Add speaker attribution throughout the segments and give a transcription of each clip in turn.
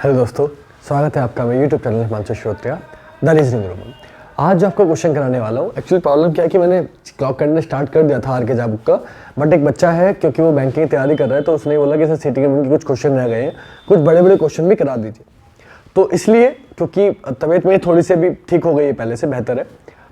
Speaker 1: Hello दोस्तों, स्वागत है आपका मेरे YouTube channel Himanshu Shrotriya the reasoning room में। आज जो आपको क्वेश्चन कराने वाला हूँ, एक्चुअली प्रॉब्लम क्या है कि मैंने क्लॉक करने स्टार्ट कर दिया था आर के जा बुक का, बट एक बच्चा है क्योंकि वो बैंकिंग की तैयारी कर रहा है तो उसने बोला कि सर सिटी के कुछ क्वेश्चन रह गए हैं, कुछ बड़े बड़े क्वेश्चन भी करा दीजिए। तो इसलिए क्योंकि तबीयत मेरी थोड़ी सी भी ठीक हो गई है, पहले से बेहतर है,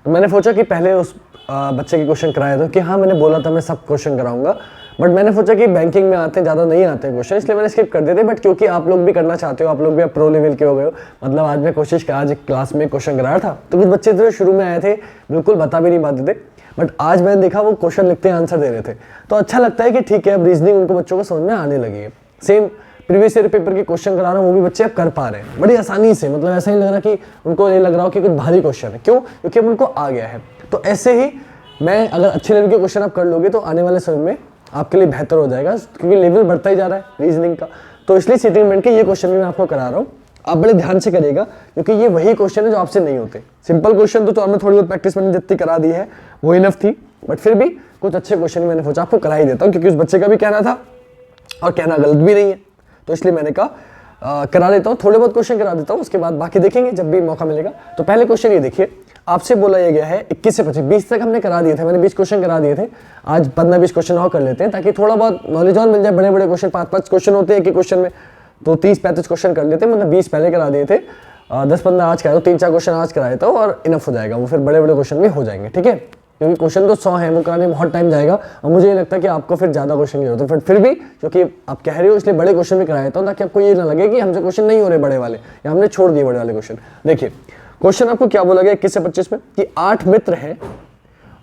Speaker 1: तो मैंने सोचा कि पहले उस बच्चे के क्वेश्चन कराया था कि हाँ मैंने बोला था मैं सब क्वेश्चन कराऊंगा, बट मैंने सोचा कि बैंकिंग में आते हैं ज़्यादा नहीं आते हैं क्वेश्चन, इसलिए मैंने स्किप कर दिए थे। बट क्योंकि आप लोग भी करना चाहते हो, आप लोग भी अब प्रो लेवल के हो गए हो, मतलब आज मैं आज क्लास में क्वेश्चन कराया था तो कुछ बच्चे जो शुरू में आए थे बिल्कुल बता भी नहीं पाते थे, बट आज मैंने देखा वो क्वेश्चन लिखते हैं आंसर दे रहे थे, तो अच्छा लगता है कि ठीक है अब रीजनिंग उनको बच्चों को समझ में आने लगी है। सेम प्रीवियस ईयर पेपर के क्वेश्चन करा रहा हूँ, वो भी बच्चे अब कर पा रहे हैं बड़ी आसानी से, मतलब ऐसा नहीं लग रहा कि उनको ये लग रहा हो कि कुछ भारी क्वेश्चन है। क्यों? क्योंकि अब उनको आ गया है। तो ऐसे ही मैं अगर अच्छे लेवल के क्वेश्चन आप कर लोगे तो आने वाले समय में आपके लिए बेहतर हो जाएगा, क्योंकि लेवल बढ़ता ही जा रहा है रीजनिंग का। तो इसलिए सिटिंग मेंट के ये क्वेश्चन भी मैं आपको करा रहा हूँ, आप बड़े ध्यान से करिएगा क्योंकि ये वही क्वेश्चन है जो आपसे नहीं होते। सिंपल क्वेश्चन तो हमने थोड़ी बहुत प्रैक्टिस मैंने जितनी करा दी है वो इनफ थी, बट फिर भी कुछ अच्छे क्वेश्चन मैंने सोचा आपको करा ही देता हूँ, क्योंकि उस बच्चे का भी कहना था और कहना गलत भी नहीं है, तो इसलिए मैंने कहा करा देता हूँ, थोड़े बहुत क्वेश्चन करा देता हूँ, उसके बाद बाकी देखेंगे जब भी मौका मिलेगा। तो पहले क्वेश्चन ये देखिए, आपसे बोला यह गया है 21 से 25, 20 तक हमने करा दिए थे, मैंने 20 क्वेश्चन करा दिए थे, आज 15-20 क्वेश्चन और कर लेते हैं ताकि थोड़ा बहुत नॉलेज और मिल जाए। बड़े बड़े क्वेश्चन 5-5 क्वेश्चन होते हैं एक क्वेश्चन में, तो 30-35 क्वेश्चन कर लेते हैं, मतलब 20 पहले करा दिए थे, 10-15 आज कराए, तो 3-4 क्वेश्चन आज कराए तो और इनफ हो जाएगा, वो फिर बड़े बड़े क्वेश्चन भी हो जाएंगे। ठीक है, क्योंकि क्वेश्चन तो 100 है, वो कराने में बहुत टाइम जाएगा और मुझे ये लगता है कि आपको फिर ज़्यादा क्वेश्चन की जरूरत है, फिर भी क्योंकि आप कह रहे हो इसलिए बड़े क्वेश्चन भी कराया था ताकि आपको ये ना लगे कि हमसे क्वेश्शन नहीं हो रहे बड़े वाले या हमने छोड़ दिए बड़े वाले क्वेश्चन। देखिए क्वेश्चन आपको क्या बोला गया 21 से 25 में कि 8 मित्र हैं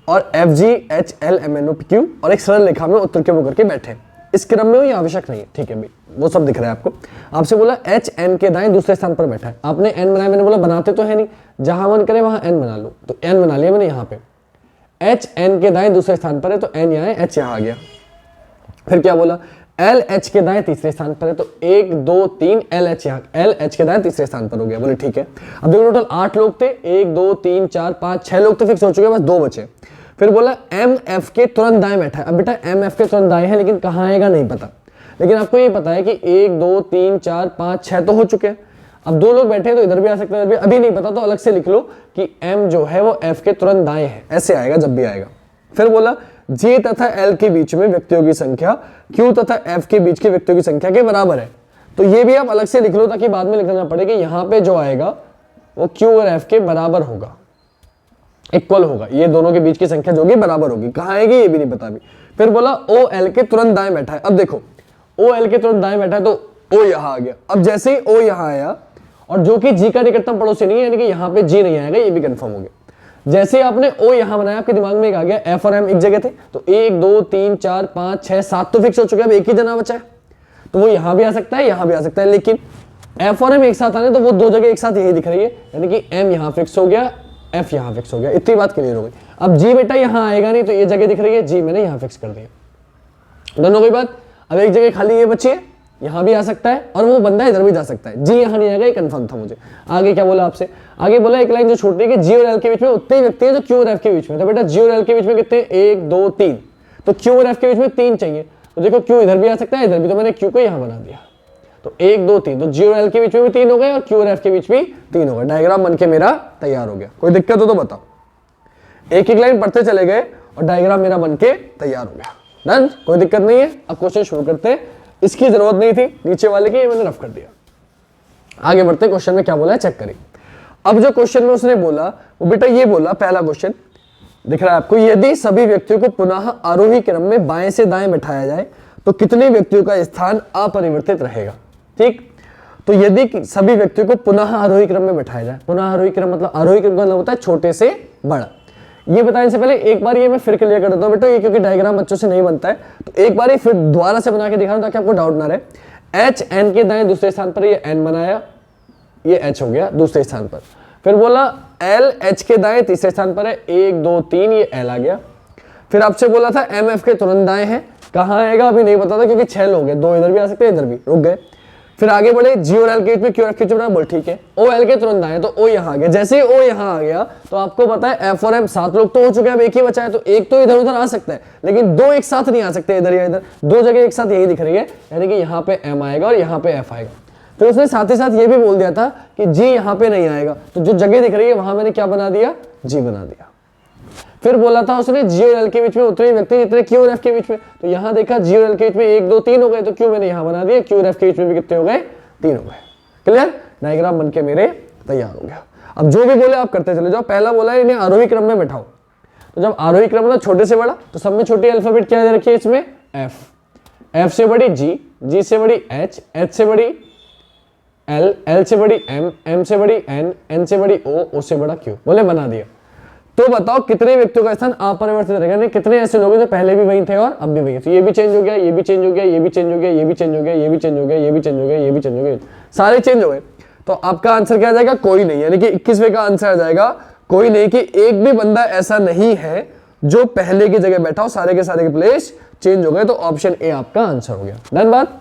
Speaker 1: और FGHLMNOPQ और एक सरल रेखा में उत्तर के वो करके बैठे, इस क्रम में ये आवश्यक नहीं है। ठीक है भाई, वो सब दिख रहा है आपको। आपसे बोला H N के दाएं दूसरे स्थान पर बैठा है, आपने N बनाया, मैंने बोला बनाते तो है नहीं, जहां मन करे वहां N बना लो, तो N बना लिया मैंने यहाँ पे। H N के दाएं दूसरे स्थान पर है तो N यहाँ है, H यहाँ आ गया। फिर क्या बोला L H के दाएं तीसरे स्थान पर है, तो 1 2 3 L H यहाँ, L H के दाएं तीसरे स्थान पर हो गया। बोले ठीक है। अब देखो टोटल 8 लोग थे, 1 2 3 4 5 6 लोग तो फिक्स हो चुके हैं, बस 2 बचे। फिर बोला M F के तुरंत दाएं बैठा है। अब बेटा M F के तुरंत दाएं है, लेकिन कहाँ आएगा नहीं पता, लेकिन आपको ये पता है कि 1 2 3 4 5 6 तो हो चुके हैं। अब 2 लोग बैठे हैं तो इधर भी आ सकते हैं, इधर भी, अभी नहीं पता तो अलग से लिख लो कि M जो है वो F के तुरंत दाएं है, ऐसे आएगा जब भी आएगा। फिर बोला J तथा L के बीच में व्यक्तियों की संख्या Q तथा F के बीच के व्यक्तियों की संख्या के बराबर है, तो ये भी आप अलग से लिख लो ताकि बाद में लिखना पड़े कि यहाँ पे जो आएगा वो Q और F के बराबर होगा, इक्वल होगा, ये दोनों के बीच की संख्या जो होगी बराबर होगी। कहाँ आएगी ये भी नहीं पता अभी। फिर बोला O L के तुरंत दाएं बैठा है। अब देखो O L के तुरंत दाएं बैठा है तो O यहाँ आ गया। अब जैसे ही O यहाँ आया और जो कि G का निकटतम पड़ोसी नहीं है, यानी कि यहाँ पे G नहीं आएगा, ये भी कंफर्म हो गया। जैसे ही आपने O यहाँ बनाया आपके दिमाग में एक आ गया, F और M एक जगह थे, तो 1 2 3 4 5 6 7 तो फिक्स हो चुके हैं, अब एक ही जना बचा है, तो वो यहाँ भी आ सकता है यहाँ भी आ सकता है, लेकिन F और M एक साथ आने तो वो 2 जगह एक साथ यही दिख रही है, यानी कि M यहाँ फिक्स हो गया, F यहाँ फिक्स हो गया। इतनी बात क्लियर हो गई। अब G बेटा यहाँ आएगा नहीं तो ये जगह दिख रही है, G मैंने यहाँ फिक्स कर दिया। दोनों की बात। अब एक जगह खाली ये बची है, यहाँ भी आ सकता है और वो बंदा इधर भी जा सकता है, G यहाँ नहीं आएगा, ये कंफर्म था मुझे। आगे क्या बोला आपसे, आगे बोला एक लाइन जो छूट रही है कि G और L के बीच में उतने ही व्यक्ति हैं जो Q और F के बीच में, तो बेटा G और L के बीच में कितने 1 2 3, तो Q और F के बीच में 3 चाहिए, तो देखो Q इधर भी आ सकता है इधर भी, तो मैंने Q को यहाँ बना दिया, तो 1 2 3, तो G और L के बीच में भी 3 हो गए और Q और F के बीच भी 3 हो गए। डायग्राम बनके मेरा तैयार हो गया। कोई दिक्कत हो तो बताओ। एक एक लाइन पढ़ते चले गए और डायग्राम मेरा बनके तैयार हो गया। डन, कोई दिक्कत नहीं है। अब क्वेश्चन शुरू करते हैं, इसकी जरूरत नहीं थी नीचे वाले की, ये मैंने रफ कर दिया। आगे बढ़ते, क्वेश्चन में क्या बोला है चेक करिए। अब जो क्वेश्चन में उसने बोला वो बेटा ये बोला, पहला क्वेश्चन दिख रहा है आपको, यदि सभी व्यक्तियों को पुनः आरोही क्रम में बाएं से दाएं बैठाया जाए तो कितने व्यक्तियों का स्थान अपरिवर्तित रहेगा। ठीक, तो यदि सभी व्यक्तियों को पुनः आरोही क्रम में बैठाया जाए, पुनः आरोही क्रम मतलब आरोही क्रम का मतलब होता है छोटे से बड़ा। ये बताने से पहले एक बार ये मैं फिर क्लियर कर देता हूँ बेटा, ये क्योंकि डायग्राम बच्चों से नहीं बनता है, तो एक बार ये फिर दोबारा से बना के दिखा रहा हूं ताकि आपको डाउट ना रहे। H N के दाएं दूसरे स्थान पर ये N बनाया, ये H हो गया दूसरे स्थान पर। फिर बोला L H के दाएं तीसरे स्थान पर है, 1 2 3, ये L आ गया। फिर आपसे बोला था M F के तुरंत दाएं है, कहाँ आएगा अभी नहीं पता था क्योंकि 6 लोग हैं, 2 इधर भी आ सकते हैं इधर भी, रुक गए। फिर आगे बढ़े, G और L के बीच में Q और F के बीच में, बोल ठीक है। O L के तुरंत दाएं, तो O यहाँ आ गया। जैसे ही O यहाँ आ गया तो आपको पता है F और M 7 लोग तो हो चुके हैं, अब एक ही बचा है, तो एक तो इधर उधर आ सकता है, लेकिन 2 एक साथ नहीं आ सकते, इधर या इधर, 2 जगह एक साथ यही दिख रही है, यानी कि यहाँ पे M आएगा और यहाँ पे F आएगा। फिर उसने साथ ही साथ ये भी बोल दिया था कि जी यहाँ पे नहीं आएगा, तो जो जगह दिख रही है वहां मैंने क्या बना दिया, जी बना दिया। फिर बोला था उसने जी और एल के बीच में उतने ही व्यक्ति जितने क्यू और एफ के बीच में, तो यहाँ देखा जी और एल के बीच में 1 2 3 हो गए, तो क्यू मैंने यहाँ बना दिया, क्यू और एफ के बीच में भी कितने हो गए, 3 हो गए। क्लियर, डायग्राम बनके मेरे तैयार हो गया। अब जो भी बोले आप करते चले जाओ। पहला बोला है इन्हें आरोही क्रम में बैठाओ, तो जब आरोही क्रम मतलब छोटे से बड़ा, तो सब में छोटी अल्फाबेट क्या दे रखी है इसमें, एफ, एफ से बड़ी जी, जी से बड़ी एच, एच से बड़ी एल, एल से बड़ी एम, एम से बड़ी एन, एन से बड़ी ओ, ओ से बड़ा क्यू। बोले बना दिया। तो बताओ कितने व्यक्तियों का स्थान अपरिवर्तित रहेगा, नहीं कितने ऐसे लोग हैं जो पहले भी वही थे और अब भी वही है। तो ये भी चेंज हो गया, ये भी चेंज हो गया, ये भी चेंज हो गया, ये भी चेंज हो गया, ये भी चेंज हो गया, ये भी चेंज हो गया, ये भी चेंज हो गया, सारे चेंज हो गए। तो आपका आंसर क्या आ जाएगा, कोई नहीं, यानी कि 21वें का आंसर आ जाएगा कोई नहीं, कि एक भी बंदा ऐसा नहीं है जो पहले की जगह बैठा हो, सारे के सारे के प्लेस चेंज हो गए। तो ऑप्शन ए आपका आंसर हो गया। डन बात।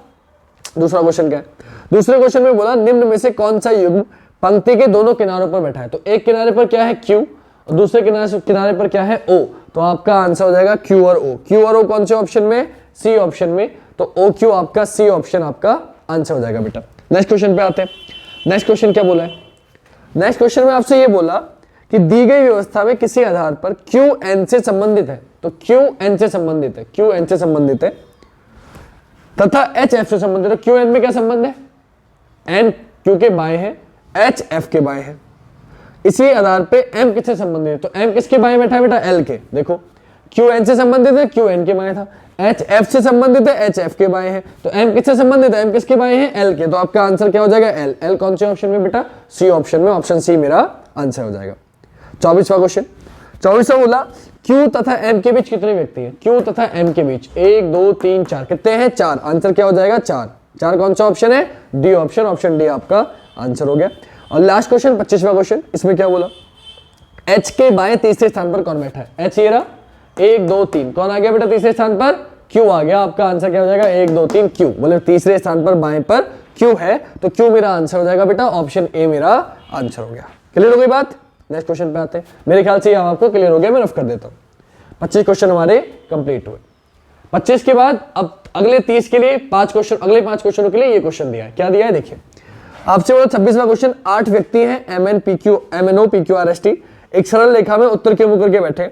Speaker 1: दूसरा क्वेश्चन क्या है, दूसरे क्वेश्चन में बोला निम्न में से कौन सा युग्म पंक्ति के दोनों किनारों पर बैठा है। तो एक किनारे पर क्या है क्यू और दूसरे किनारे पर क्या है ओ, तो आपका आंसर हो जाएगा क्यू और ओ। क्यू और ओ कौन से ऑप्शन में, सी ऑप्शन में, तो ओ क्यू आपका सी ऑप्शन आपका आंसर हो जाएगा बेटा। नेक्स्ट क्वेश्चन पे आते हैं। नेक्स्ट क्वेश्चन क्या बोला है, नेक्स्ट क्वेश्चन में आपसे ये बोला कि दी गई व्यवस्था में किसी आधार पर क्यू एन से संबंधित है, तो क्यू एन से संबंधित है, क्यू एन से संबंधित है तथा एच एफ से संबंधित है। क्यू एन में क्या संबंध है, एन क्यू के बाएं है, एच एफ के बाएं है। इसी आधार पे एम किससे संबंधित है, तो एम किसके बाएं बैठा है बेटा, एल के। देखो क्यू एन से संबंधित है, क्यू एन के बाएं था। एच एफ से संबंधित है, एच एफ के बाएं है। तो एम किससे संबंधित है, एम किसके बाएं है, एल के। तो आपका आंसर क्या हो जाएगा, एल। एल कौन से ऑप्शन में बेटा, सी ऑप्शन में, ऑप्शन सी मेरा आंसर हो जाएगा। 24वां क्वेश्चन, 24वां बोला क्यू तथा एम के बीच कितने व्यक्ति हैं, क्यू तथा एम के बीच 1 2 3 4, कितने हैं, 4। आंसर क्या हो जाएगा, 4। 4 कौन सा ऑप्शन है, डी ऑप्शन, ऑप्शन डी आपका आंसर हो गया। और लास्ट क्वेश्चन 25वां क्वेश्चन, इसमें क्या बोला, एच के बाएं तीसरे स्थान पर कौन बैठा है, एच ये रहा 1 2 3, कौन आ गया बेटा तीसरे स्थान पर, क्यू आ गया। आपका आंसर क्या हो जाएगा, 1 2 3 क्यू, बोले तीसरे स्थान पर बाएं पर क्यू है, तो क्यू मेरा आंसर हो जाएगा बेटा, ऑप्शन ए मेरा आंसर हो गया। क्लियर हो गई बात। नेक्स्ट क्वेश्चन पे आते हैं। मेरे ख्याल से आपको क्लियर हो गया, मैं रफ कर देता हूं। 25 क्वेश्चन हमारे कंप्लीट हुए। 25 के बाद अब अगले 30 के लिए 5 क्वेश्चन, अगले 5 क्वेश्चनों के लिए ये क्वेश्चन दिया है। क्या दिया है देखिए, आपसे बोला 26वां क्वेश्चन, 8 व्यक्ति हैं M N P Q, M N O P Q R S T, एक सरल रेखा में उत्तर के मुख करके बैठे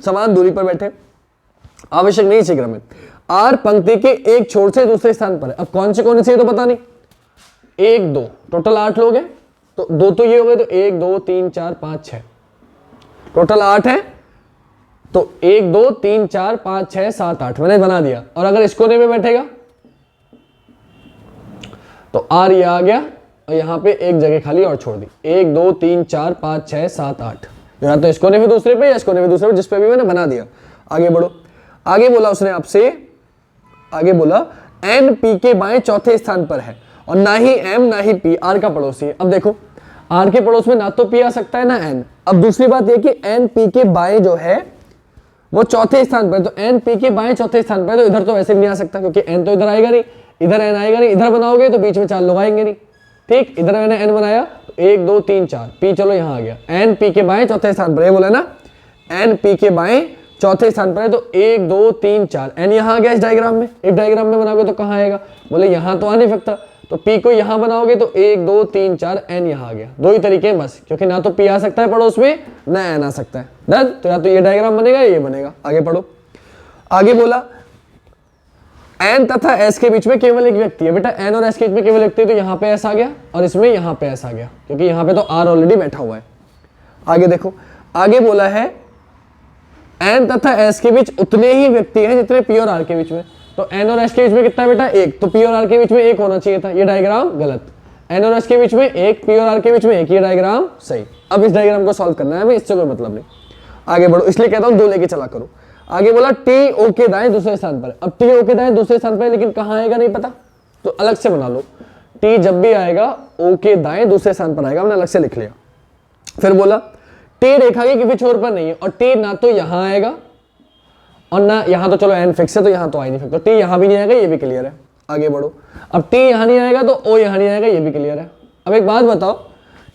Speaker 1: समान दूरी पर बैठे, आवश्यक नहीं इसी क्रम में। आर पंक्ति के एक छोर से दूसरे स्थान पर है। अब कौन से कौन से तो पता नहीं, 1 2 टोटल 8 लोग हैं, तो 2 तो ये हो गए, तो 1 2 3 4 5 6 टोटल 8 है, तो 1 2 3 4 5 6 7 8 मैंने बना दिया। और अगर इस कोने में बैठेगा तो आर ये आ गया और यहां पे एक जगह खाली और छोड़ दी, 1 2 3 4 5 6 7 8, या तो इस कोने में दूसरे पे या इस कोने में दूसरे पे, जिस पे भी मैंने बना दिया। आगे बढ़ो। आगे बोला उसने आपसे, आगे बोला एन पी के बाएं चौथे स्थान पर है और ना ही एम ना ही पी आर का पड़ोसी है। अब देखो आर के पड़ोस में ना तो पी आ सकता है ना एन। अब दूसरी बात यह कि एन पी के बाएं जो है वो चौथे स्थान पर, तो एन पी के बाएं चौथे स्थान पर, तो इधर तो वैसे भी नहीं आ सकता क्योंकि एन तो इधर आएगा नहीं, इधर एन आएगा नहीं, इधर बनाओगे तो बीच में 4 लोग आएंगे नहीं। ठीक, इधर मैंने एन बनाया, तो 1 2 3 4 पी, चलो यहां आ गया, एन पी के बाएं चौथे स्थान पर, ये बोला ना एन पी के बाएं चौथे स्थान पर है, तो 1 2 3 4 एन यहां आ गया इस डायग्राम में। एक डायग्राम में बनाओगे तो कहां आएगा, बोले यहां तो आ नहीं सकता, तो पी को यहां बनाओगे तो 1 2 3 4 एन यहां आ गया। 2 ही तरीके हैं बस, क्योंकि ना तो पी आ सकता है पड़ोस में ना एन आ सकता है। डन, तो या तो ये डायग्राम बनेगा या ये बनेगा। आगे पढ़ो। आगे बोला एन तथा एस के बीच में केवल एक व्यक्ति है। बेटा एन और एस के बीच में केवल व्यक्ति है, तो यहां पे एस आ गया और इसमें यहां पे एस आ गया, क्योंकि यहां पे तो आर ऑलरेडी बैठा हुआ है। आगे देखो, आगे बोला है एन तथा एस के बीच उतने ही व्यक्ति हैं जितने पी और आर के बीच में। तो एन और एस के बीच में कितना है बेटा, 1, तो पी और आर के बीच में 1 होना चाहिए था। ये डायग्राम गलत, एन और एस के बीच में 1, पी और आर के बीच में 1, ये डायग्राम सही। अब इस डायग्राम को सॉल्व करना है हमें, इससे कोई मतलब नहीं। आगे बढ़ो, इसलिए कहता हूं 2 लेके चला करो। आगे बोला टी ओ के दाएं दूसरे स्थान पर। अब टी ओ के दाएं दूसरे स्थान पर है, लेकिन कहां आएगा नहीं पता, तो अलग से बना लो। टी जब भी आएगा ओ के दाएं दूसरे स्थान पर आएगा, हमने अलग से लिख लिया। फिर बोला टी रेखा के किसी छोर पर नहीं है, और टी ना तो यहां आएगा और ना यहां, तो चलो एन फिक्स है तो यहां तो आ ही नहीं सकता, टी यहां भी नहीं आएगा, ये भी क्लियर है। आगे बढ़ो। अब टी यहां नहीं आएगा तो ओ यहां नहीं आएगा, ये भी क्लियर है। अब एक बात बताओ,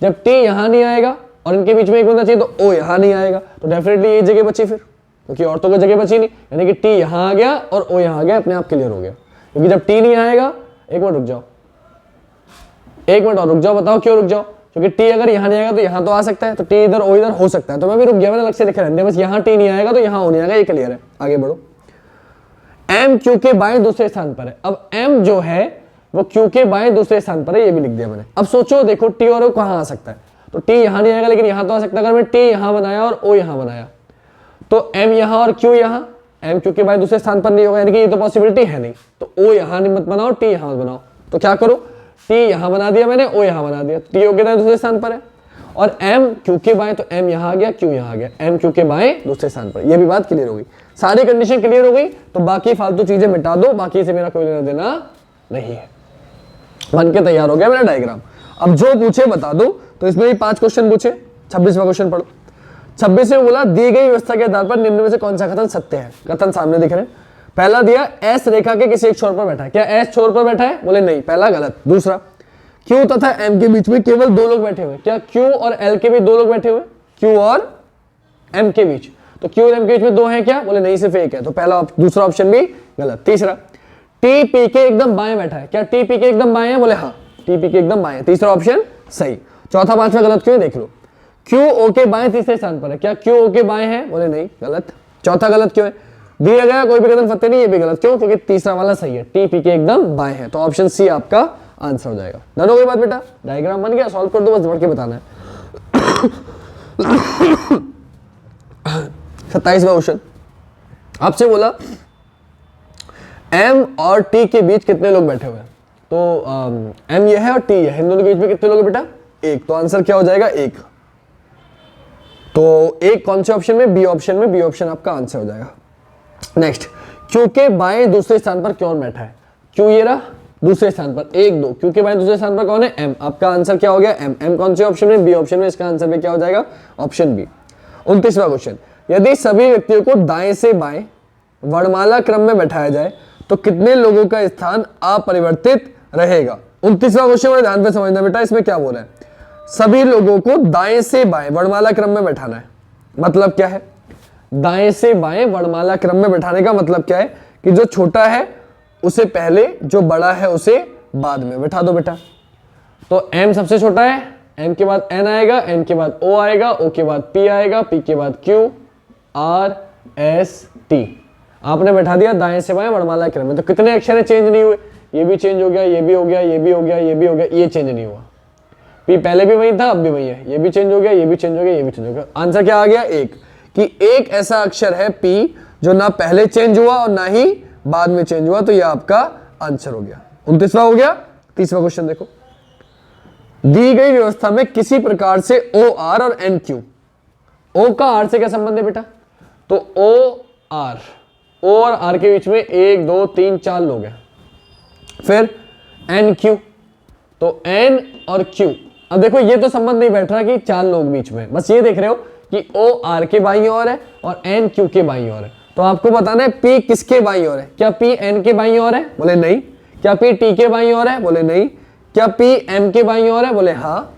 Speaker 1: जब टी यहां नहीं आएगा और इनके बीच में एक बंदा चाहिए, तो ओ यहां नहीं आएगा, तो डेफिनेटली ये जगह बची फिर, क्योंकि औरतों को जगह बची नहीं, यानी कि टी यहां आ गया और ओ यहां आ गया, अपने आप क्लियर हो गया। क्योंकि जब टी नहीं आएगा, एक मिनट रुक जाओ, एक मिनट और रुक जाओ, बताओ क्यों रुक जाओ? क्योंकि टी अगर यहाँ नहीं आएगा तो यहाँ तो आ सकता है, तो टी इधर ओ इधर हो सकता है, तो मैं भी रुक गया, मैंने अलग से लिखा रहने दिया, बस यहाँ टी नहीं आएगा तो यहाँ ओ नहीं आएगा, ये क्लियर है। आगे बढ़ो। एम क्यू के बाएं दूसरे स्थान पर है। अब एम जो है वो क्यू के बाएं दूसरे स्थान पर है, ये भी लिख दिया मैंने। अब सोचो, देखो टी और ओ कहाँ आ सकता है, तो टी यहाँ नहीं आएगा लेकिन यहाँ तो आ सकता है। अगर मैं टी यहाँ बनाया और ओ यहाँ बनाया तो एम यहाँ और क्यू यहाँ, एम क्यू के बाएं दूसरे स्थान पर नहीं होगा, यानी कि ये तो पॉसिबिलिटी है नहीं। तो ओ यहाँ मत बनाओ, टी यहाँ मत बनाओ, तो क्या करो, टी यहाँ बना दिया मैंने, ओ यहाँ बना दिया, टी ओ के दूसरे स्थान पर है, और एम क्यू के बाएं, तो एम यहाँ आ गया, क्यू यहाँ आ गया, एम क्यू के बाएं दूसरे स्थान पर। ये भी बात क्लियर हो गई, सारी कंडीशन क्लियर हो गई, तो बाकी फालतू चीजें मिटा दो, बाकी से मेरा कोई लेना देना नहीं है। बन के तैयार हो गया मेरा डायग्राम। अब जो पूछे बता दो, तो इसमें भी 5 क्वेश्चन पूछे। 26वां क्वेश्चन पढ़ो। 26 में बोला दी गई व्यवस्था के आधार पर निम्न में से कौन सा कथन सत्य है। कथन सामने दिख रहे हैं। पहला दिया एस रेखा के किसी एक छोर पर बैठा है। क्या एस छोर पर बैठा है? बोले नहीं, पहला गलत। दूसरा, क्यू तथा एम के बीच में केवल 2 लोग बैठे हुए। क्या क्यू और एल के बीच 2 लोग बैठे हुए? क्यू और एम के बीच, तो क्यू और एम के बीच में 2 हैं क्या? बोले नहीं, सिर्फ एक है, तो पहला दूसरा ऑप्शन भी गलत। तीसरा, टी पी के एकदम बाएं बैठा है। क्या टी पी के एकदम बाएं है? बोले हाँ, टी पी के एकदम बाएं है, तीसरा ऑप्शन सही। चौथा पांचवा गलत क्यों है देख लो। क्यू ओ के बाएं तीसरे स्थान पर है। क्या क्यू ओ के बाएं है? बोले नहीं, गलत। चौथा गलत क्यों है? दिया गया कोई भी कथन सत्य नहीं, ये भी गलत। क्यों? क्योंकि तीसरा वाला सही है, टी पी के एकदम बाएं है, तो ऑप्शन सी आपका आंसर हो जाएगा। डन हो गई बात बेटा? डायग्राम बन गया, सॉल्व कर दो, बस बढ़ के बताना है। 27वां क्वेश्चन आपसे बोला एम और टी के बीच कितने लोग बैठे हुए हैं? तो एम ये है और टी ये है, इन दोनों के बीच में कितने लोग हैं बेटा? एक। तो आंसर क्या हो जाएगा? एक। तो एक कौन से ऑप्शन में? बी ऑप्शन में, बी ऑप्शन आपका आंसर हो जाएगा। नेक्स्ट, क्यू के बाएं दूसरे स्थान पर कौन बैठा है? क्यू ये रहा दूसरे स्थान पर, 1 2। क्यू के बाएं दूसरे स्थान पर कौन है? एम। आपका आंसर क्या हो गया? एम। एम कौन से ऑप्शन में? बी ऑप्शन में, इसका आंसर में क्या हो जाएगा? Option B. 29वां क्वेश्चन, यदि सभी व्यक्तियों को दाएं से बाएं वर्णमाला क्रम में बैठाया जाए तो कितने लोगों का स्थान अपरिवर्तित रहेगा? 29वां क्वेश्चन बड़े ध्यान पे समझना बेटा, इसमें क्या बोल रहा है? सभी लोगों को दाएं से बाएं वर्णमाला क्रम में बैठाना है। मतलब क्या है? दाएं से बाएं वर्णमाला क्रम में बैठाने का मतलब क्या है कि जो छोटा है उसे पहले, जो बड़ा है उसे बाद में बैठा दो बेटा। तो m सबसे छोटा है, m के बाद n आएगा, n के बाद o आएगा, o के बाद p आएगा, p के बाद q, r s t। आपने बैठा दिया दाएं से बाएं वर्णमाला क्रम में। तो कितने अक्षर चेंज नहीं हुए? ये भी चेंज हो गया, ये भी हो गया, ये भी हो गया, ये भी हो गया, ये चेंज नहीं हुआ। p पहले भी वही था, अब भी वही है। ये भी चेंज हो गया, ये भी चेंज हो गया, ये भी चेंज हो गया। आंसर क्या आ गया? एक। कि एक ऐसा अक्षर है p जो ना पहले चेंज हुआ और ना ही बाद में चेंज हुआ, तो ये आपका आंसर हो गया। 29वां हो गया। 30वां क्वेश्चन देखो, दी गई व्यवस्था में किसी प्रकार से ओ आर और एन क्यू, ओ का आर से क्या संबंध है बेटा? तो ओ और आर के बीच में 1 2 3 4 लोग हैं। फिर एन क्यू, तो एन और क्यू। अब देखो ये तो संबंध नहीं बैठ रहा कि 4 लोग बीच में, बस ये देख रहे हो कि ओ आर के बाईं ओर है और एन क्यू के बाईं ओर है। तो आपको बताना है पी किसके बाईं ओर है? क्या पी एन के बाईं ओर है? बोले नहीं। क्या पी टी के बाईं ओर है? बोले नहीं। क्या पी एम के बाईं ओर है? बोले हाँ।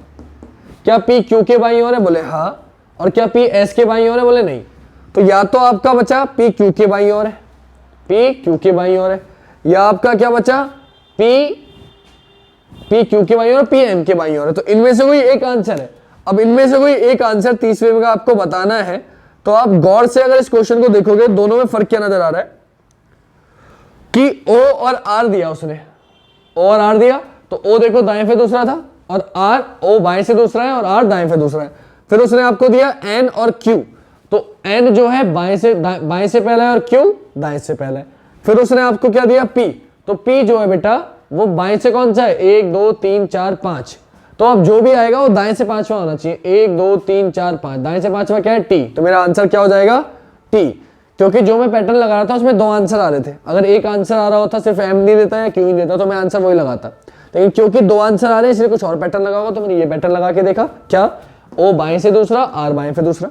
Speaker 1: क्या पी क्यू के बाईं ओर है? बोले हाँ। और क्या पी एस के बाईं ओर है? बोले नहीं। तो या तो आपका बचा पी क्यू के बाईं ओर है, पी क्यू के बाईं ओर है, या आपका क्या बचा? पी क्यू के बाईं ओर, पी एम के बाईं ओर है। तो इनमें से कोई एक आंसर है। अब इनमें से कोई एक आंसर 30वें का आपको बताना है, तो आप गौर से अगर इस क्वेश्चन को देखोगे, दोनों में फर्क क्या नजर आ रहा है कि ओ और आर दिया उसने, ओ और आर दिया, तो ओ देखो दाएं पे दूसरा था और आर, ओ बाएं से दूसरा है और आर दाएं पे दूसरा है। फिर उसने आपको दिया एन और क्यू, तो एन जो है बाएं से पहला है और क्यू दाएं से पहला है। फिर उसने आपको क्या दिया? पी, तो पी जो है बेटा वो बाएं से कौन सा है? 1 2 3 4 5। तो अब जो भी आएगा वो दाएं से पांचवा होना चाहिए। 1 2 3 4 5, दाएं से पांचवा क्या है? टी। तो मेरा आंसर क्या हो जाएगा? टी। क्योंकि जो मैं पैटर्न लगा रहा था उसमें 2 आंसर आ रहे थे। अगर एक आंसर आ रहा होता, सिर्फ एम नहीं देता या क्यू नहीं देता, तो मैं आंसर वही लगाता। लेकिन क्योंकि 2 आंसर आ रहे हैं इसलिए कुछ और पैटर्न लगा होगा, तो मैंने ये पैटर्न लगा के देखा। क्या? ओ बाएं से दूसरा, आर बाएं से दूसरा,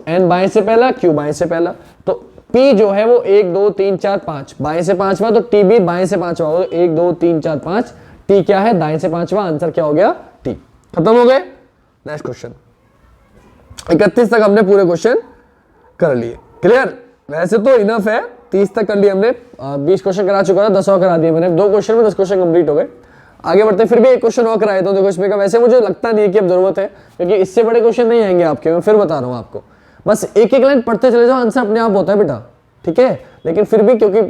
Speaker 1: एन बाएं से पहला, क्यू बाएं से पहला। तो पी जो है वो 1 2 3 4 5 बाएं से पांचवा, तो टी भी बाएं से पांचवा होगा। 1 2 3 4 5, टी क्या है? दाएं से पांचवा। आंसर क्या हो गया? टी। खत्म हो गए। Next question. 31 तक हमने पूरे क्वेश्चन कर लिए। क्लियर? वैसे तो इनफ है, 30 तक कर लिए हमने। 20 क्वेश्चन करा चुका था, 10 और करा दिए मैंने। 2 क्वेश्चन में 10 क्वेश्चन कंप्लीट हो गए। आगे बढ़ते हैं, फिर भी एक क्वेश्चन और कराया था देखो इसमें का। वैसे मुझे लगता नहीं है कि अब जरूरत है, क्योंकि इससे बड़े क्वेश्चन नहीं आएंगे आपके, मैं फिर बता रहा हूँ आपको। बस एक एक लाइन पढ़ते चले जाओ, आंसर अपने आप होता है बेटा, ठीक है। लेकिन फिर भी क्योंकि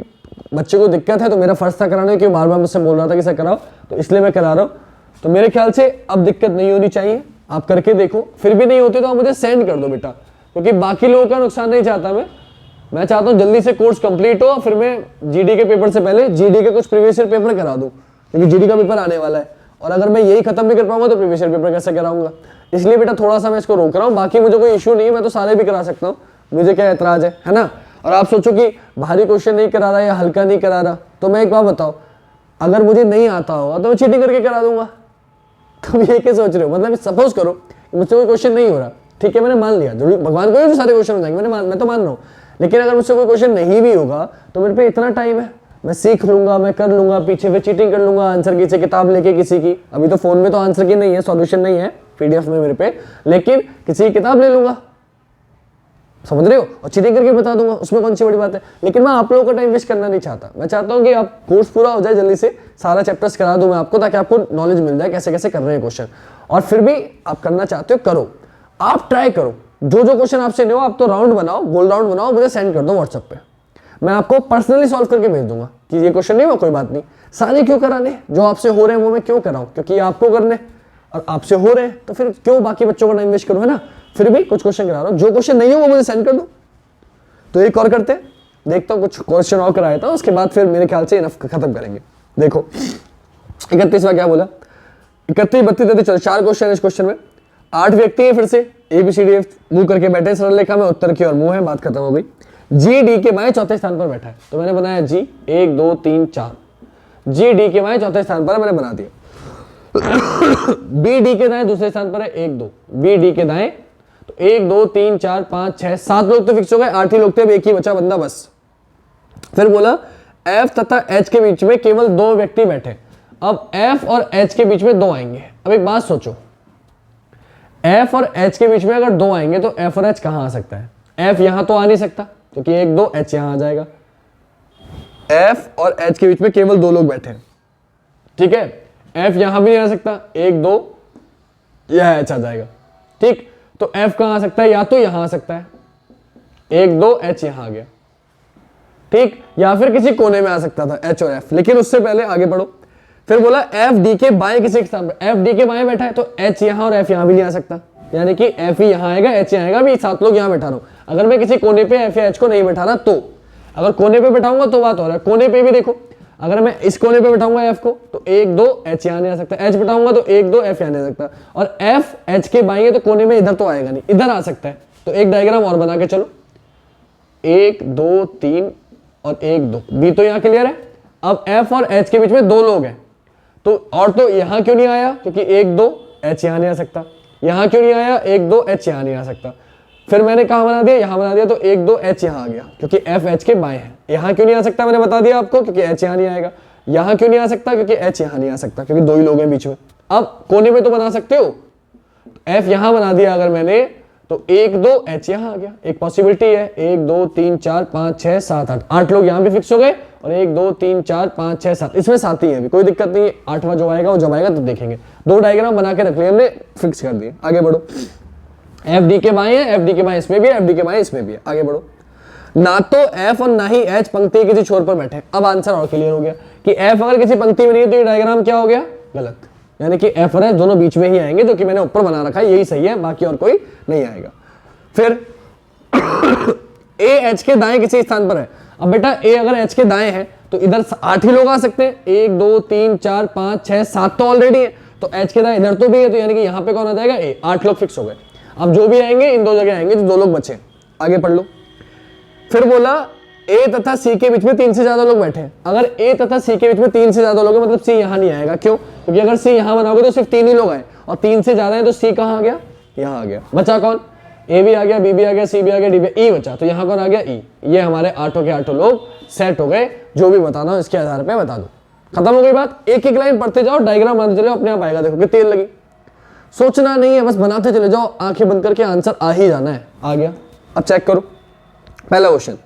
Speaker 1: बच्चे को दिक्कत है तो मेरा फर्ज था कराने, क्योंकि बार बार मुझसे बोल रहा था कि सर कराओ, तो इसलिए मैं करा रहा हूँ। तो मेरे ख्याल से अब दिक्कत नहीं होनी चाहिए, आप करके देखो। फिर भी नहीं होते तो आप मुझे सेंड कर दो बेटा, क्योंकि बाकी लोगों का नुकसान नहीं चाहता मैं चाहता हूँ जल्दी से कोर्स कंप्लीट हो, फिर मैं जीडी के पेपर से पहले जीडी के कुछ प्रीवियस ईयर पेपर करा दूँ, क्योंकि जीडी का पेपर आने वाला है। और अगर मैं यही खत्म नहीं कर पाऊंगा तो प्रीवियस ईयर पेपर कैसे कराऊंगा? इसलिए बेटा थोड़ा सा मैं इसको रोक रहा हूँ। बाकी मुझे कोई इशू नहीं है, मैं तो सारे भी करा सकता हूँ, मुझे क्या एतराज है ना। और आप सोचो कि भारी क्वेश्चन नहीं करा रहा या हल्का नहीं करा रहा, तो मैं एक बात बताओ, अगर मुझे नहीं आता होगा तो मैं चीटिंग करके करा दूंगा। तुम ये क्या सोच रहे हो? मतलब सपोज करो मुझसे कोई क्वेश्चन नहीं हो रहा, ठीक है, मैंने मान लिया, जरूर भगवान को तो सारे क्वेश्चन हो जाएंगे, मैं तो मान रहा हूँ। लेकिन अगर मुझसे कोई क्वेश्चन नहीं भी होगा तो मेरे पे इतना टाइम है, मैं सीख लूंगा, मैं कर लूंगा, पीछे पे चीटिंग कर लूंगा, आंसर की से किताब लेके किसी की। अभी तो फोन में तो आंसर की नहीं है, सॉल्यूशन नहीं है पीडीएफ में मेरे पे, लेकिन किसी की किताब ले लूंगा, समझ रहे हो, और चीटिंग करके बता दूंगा, उसमें कौन सी बड़ी बात है। लेकिन मैं आप लोगों का टाइम वेस्ट करना नहीं चाहता, मैं चाहता हूँ कि आप कोर्स पूरा हो जाए जल्दी से, सारा चैप्टर्स करा दूं मैं आपको, ताकि आपको नॉलेज मिल जाए कैसे कैसे कर रहे हैं क्वेश्चन। और फिर भी आप करना चाहते हो करो, आप ट्राई करो, जो जो क्वेश्चन आपसे नहीं हो आप तो राउंड बनाओ, गोल राउंड बनाओ, मुझे सेंड कर दो व्हाट्सएप पे, मैं आपको पर्सनली सॉल्व करके भेज दूंगा कि ये क्वेश्चन नहीं हुआ कोई बात नहीं। सारे क्यों कराने, जो आपसे हो रहे हैं वो मैं क्यों कराऊं, क्योंकि ये आपको करने और आपसे हो रहे हैं, तो फिर क्यों बाकी बच्चों का टाइम वेस्ट करूं, है ना। फिर भी कुछ क्वेश्चन करा रहा हूं, जो क्वेश्चन नहीं हो वो मुझे सेंड कर दो। तो एक और करते हैं, देखता हूं कुछ क्वेश्चन और कराया था, उसके बाद फिर मेरे ख्याल से इनफ खत्म करेंगे। देखो 31वां क्या बोला, 31, 32, 33, 4 क्वेश्चन इस क्वेश्चन में। 8 व्यक्ति है, फिर से ABCD मुंह करके बैठे, सरल रेखा में उत्तर की और मुंह है, बात खत्म हो गई। जी डी के बाएं चौथे स्थान पर बैठा है, तो मैंने बनाया जी 1 2 3 4, जी डी के बाएं चौथे स्थान पर है, मैंने बना दिया। बी डी के दाएं दूसरे स्थान पर है 1 2, बी डी के दाएं, तो 1 2 3 4 5 6 7 लोग तो फिक्स हो गए, 8 ही लोग थे, अब एक ही बचा बंदा बस। फिर बोला एफ तथा एच के बीच में केवल 2 व्यक्ति बैठे, अब एफ और एच के बीच में 2 आएंगे। अब एक बात सोचो, एफ और एच के बीच में अगर 2 आएंगे तो एफ और एच कहां आ सकता है? एफ यहां तो आ नहीं सकता, क्योंकि 1 2 एच यहां आ जाएगा। एफ और एच के बीच में केवल 2 लोग बैठे हैं, ठीक है, एफ यहां भी नहीं आ सकता, 1 2 यह एच आ जाएगा, ठीक। तो एफ कहां आ सकता है? या तो यहां आ सकता है, 1 2 एच यहां आ गया, ठीक, या फिर किसी कोने में आ सकता था एच और एफ। लेकिन उससे पहले आगे बढ़ो, फिर बोला एफ डी के बाएं किसी स्थान पर, एफ डी के बाएं बैठा है, तो एच यहां और एफ यहां भी नहीं आ सकता, यानी कि एफ ही यहां आएगा, एच यहां आएगा, भी 7 लोग यहां बैठा रहा हूं। अगर मैं किसी कोने पे एफ या एच को नहीं बैठा रहा, तो अगर कोने पे बैठाऊंगा तो बात हो रहा है। कोने पे भी देखो, अगर मैं इस कोने पे बैठाऊंगा एफ को, तो 1 2 एच यहां नहीं आ सकता, एच बैठाऊंगा तो 1 2 एफ यहां नहीं आ सकता, और एफ एच के बाएं है तो कोने में इधर तो आएगा नहीं, इधर आ सकता है। तो एक डायग्राम और बना के चलो, 1 2 3 और 1 2, बी तो यहां क्लियर है। अब एफ और एच के बीच में 2 लोग हैं, तो और तो यहां क्यों नहीं आया? क्योंकि 1 2 एच यहां नहीं आ सकता। यहां क्यों नहीं आया? 1 2 एच यहां नहीं आ सकता। फिर मैंने कहां बना दिया? यहां बना दिया, तो 1 2 एच यहां आ गया, क्योंकि एफ एच के बाएं है। यहां क्यों नहीं आ सकता? मैंने बता दिया आपको, क्योंकि एच यहां नहीं आएगा। यहां क्यों नहीं आ सकता? क्योंकि एच यहां नहीं आ सकता, क्योंकि 2 ही लोग हैं बीच में। अब कोने में तो बना सकते हो, एफ यहां बना दिया अगर मैंने, तो 1 2 एच यहां आ गया, एक पॉसिबिलिटी है। 1 2 3 4 5 6 7 8, 8 लोग यहां भी फिक्स हो गए, और 1 2 3 4 5 6 7, इसमें 7 ही है, अभी कोई दिक्कत नहीं है। 8वां जो आएगा वो जब आएगा तब देखेंगे। 2 डायग्राम बना के रख लिया हमने, फिक्स कर दिए। आगे बढ़ो, एफ डी के बाएं है, एफ डी के बाएं इसमें भी है, एफ डी के बाएं इसमें भी है। आगे बढ़ो, ना तो एफ और ना ही एच पंक्ति किसी छोर पर बैठे। अब आंसर और क्लियर हो गया कि एफ अगर किसी पंक्ति में नहीं है तो ये डायग्राम क्या हो गया? गलत, यानी कि एफ और एच दोनों बीच में ही आएंगे, जो कि मैंने ऊपर बना रखा है, यही सही है, बाकी और कोई नहीं आएगा। फिर ए एच के दाएं किसी स्थान पर है। अब बेटा ए अगर एच के दाएं है तो इधर 8 ही लोग आ सकते हैं, 1 2 3 4 5 6 7 तो ऑलरेडी है, तो एच के दाएं इधर तो भी है, तो यानी कि यहां पे कौन आ जाएगा? ए। 8 लोग फिक्स हो गए। अब जो भी आएंगे इन 2 जगह आएंगे, तो 2 लोग बचे। आगे पढ़ लो। फिर बोला ए तथा सी के बीच में 3 से ज्यादा लोग बैठे हैं। अगर ए तथा सी के बीच में 3 से ज्यादा लोग हैं, मतलब सी यहां नहीं आएगा। क्यों? क्योंकि अगर सी यहां बनाओगे तो सिर्फ 3 ही लोग आए, और 3 से ज्यादा है तो सी कहां आ गया? यहां आ गया। बचा कौन? ए भी आ गया, बी भी आ गया, सी भी आ गया, डी भी, ई बचा, तो यहां कौन आ गया? ई। ये हमारे 8 के 8 लोग सेट हो गए। जो भी बताना हो इसके आधार पे बता दो, खत्म हो गई बात। एक एक लाइन पढ़ते जाओ, डायग्राम बनाते चले जाओ, अपने आप आएगा। देखो कि तेल लगी, सोचना नहीं है, बस बनाते चले जाओ, आंखें बंद करके आंसर आ ही जाना है। आ गया। अब चेक करो पहला क्वेश्चन,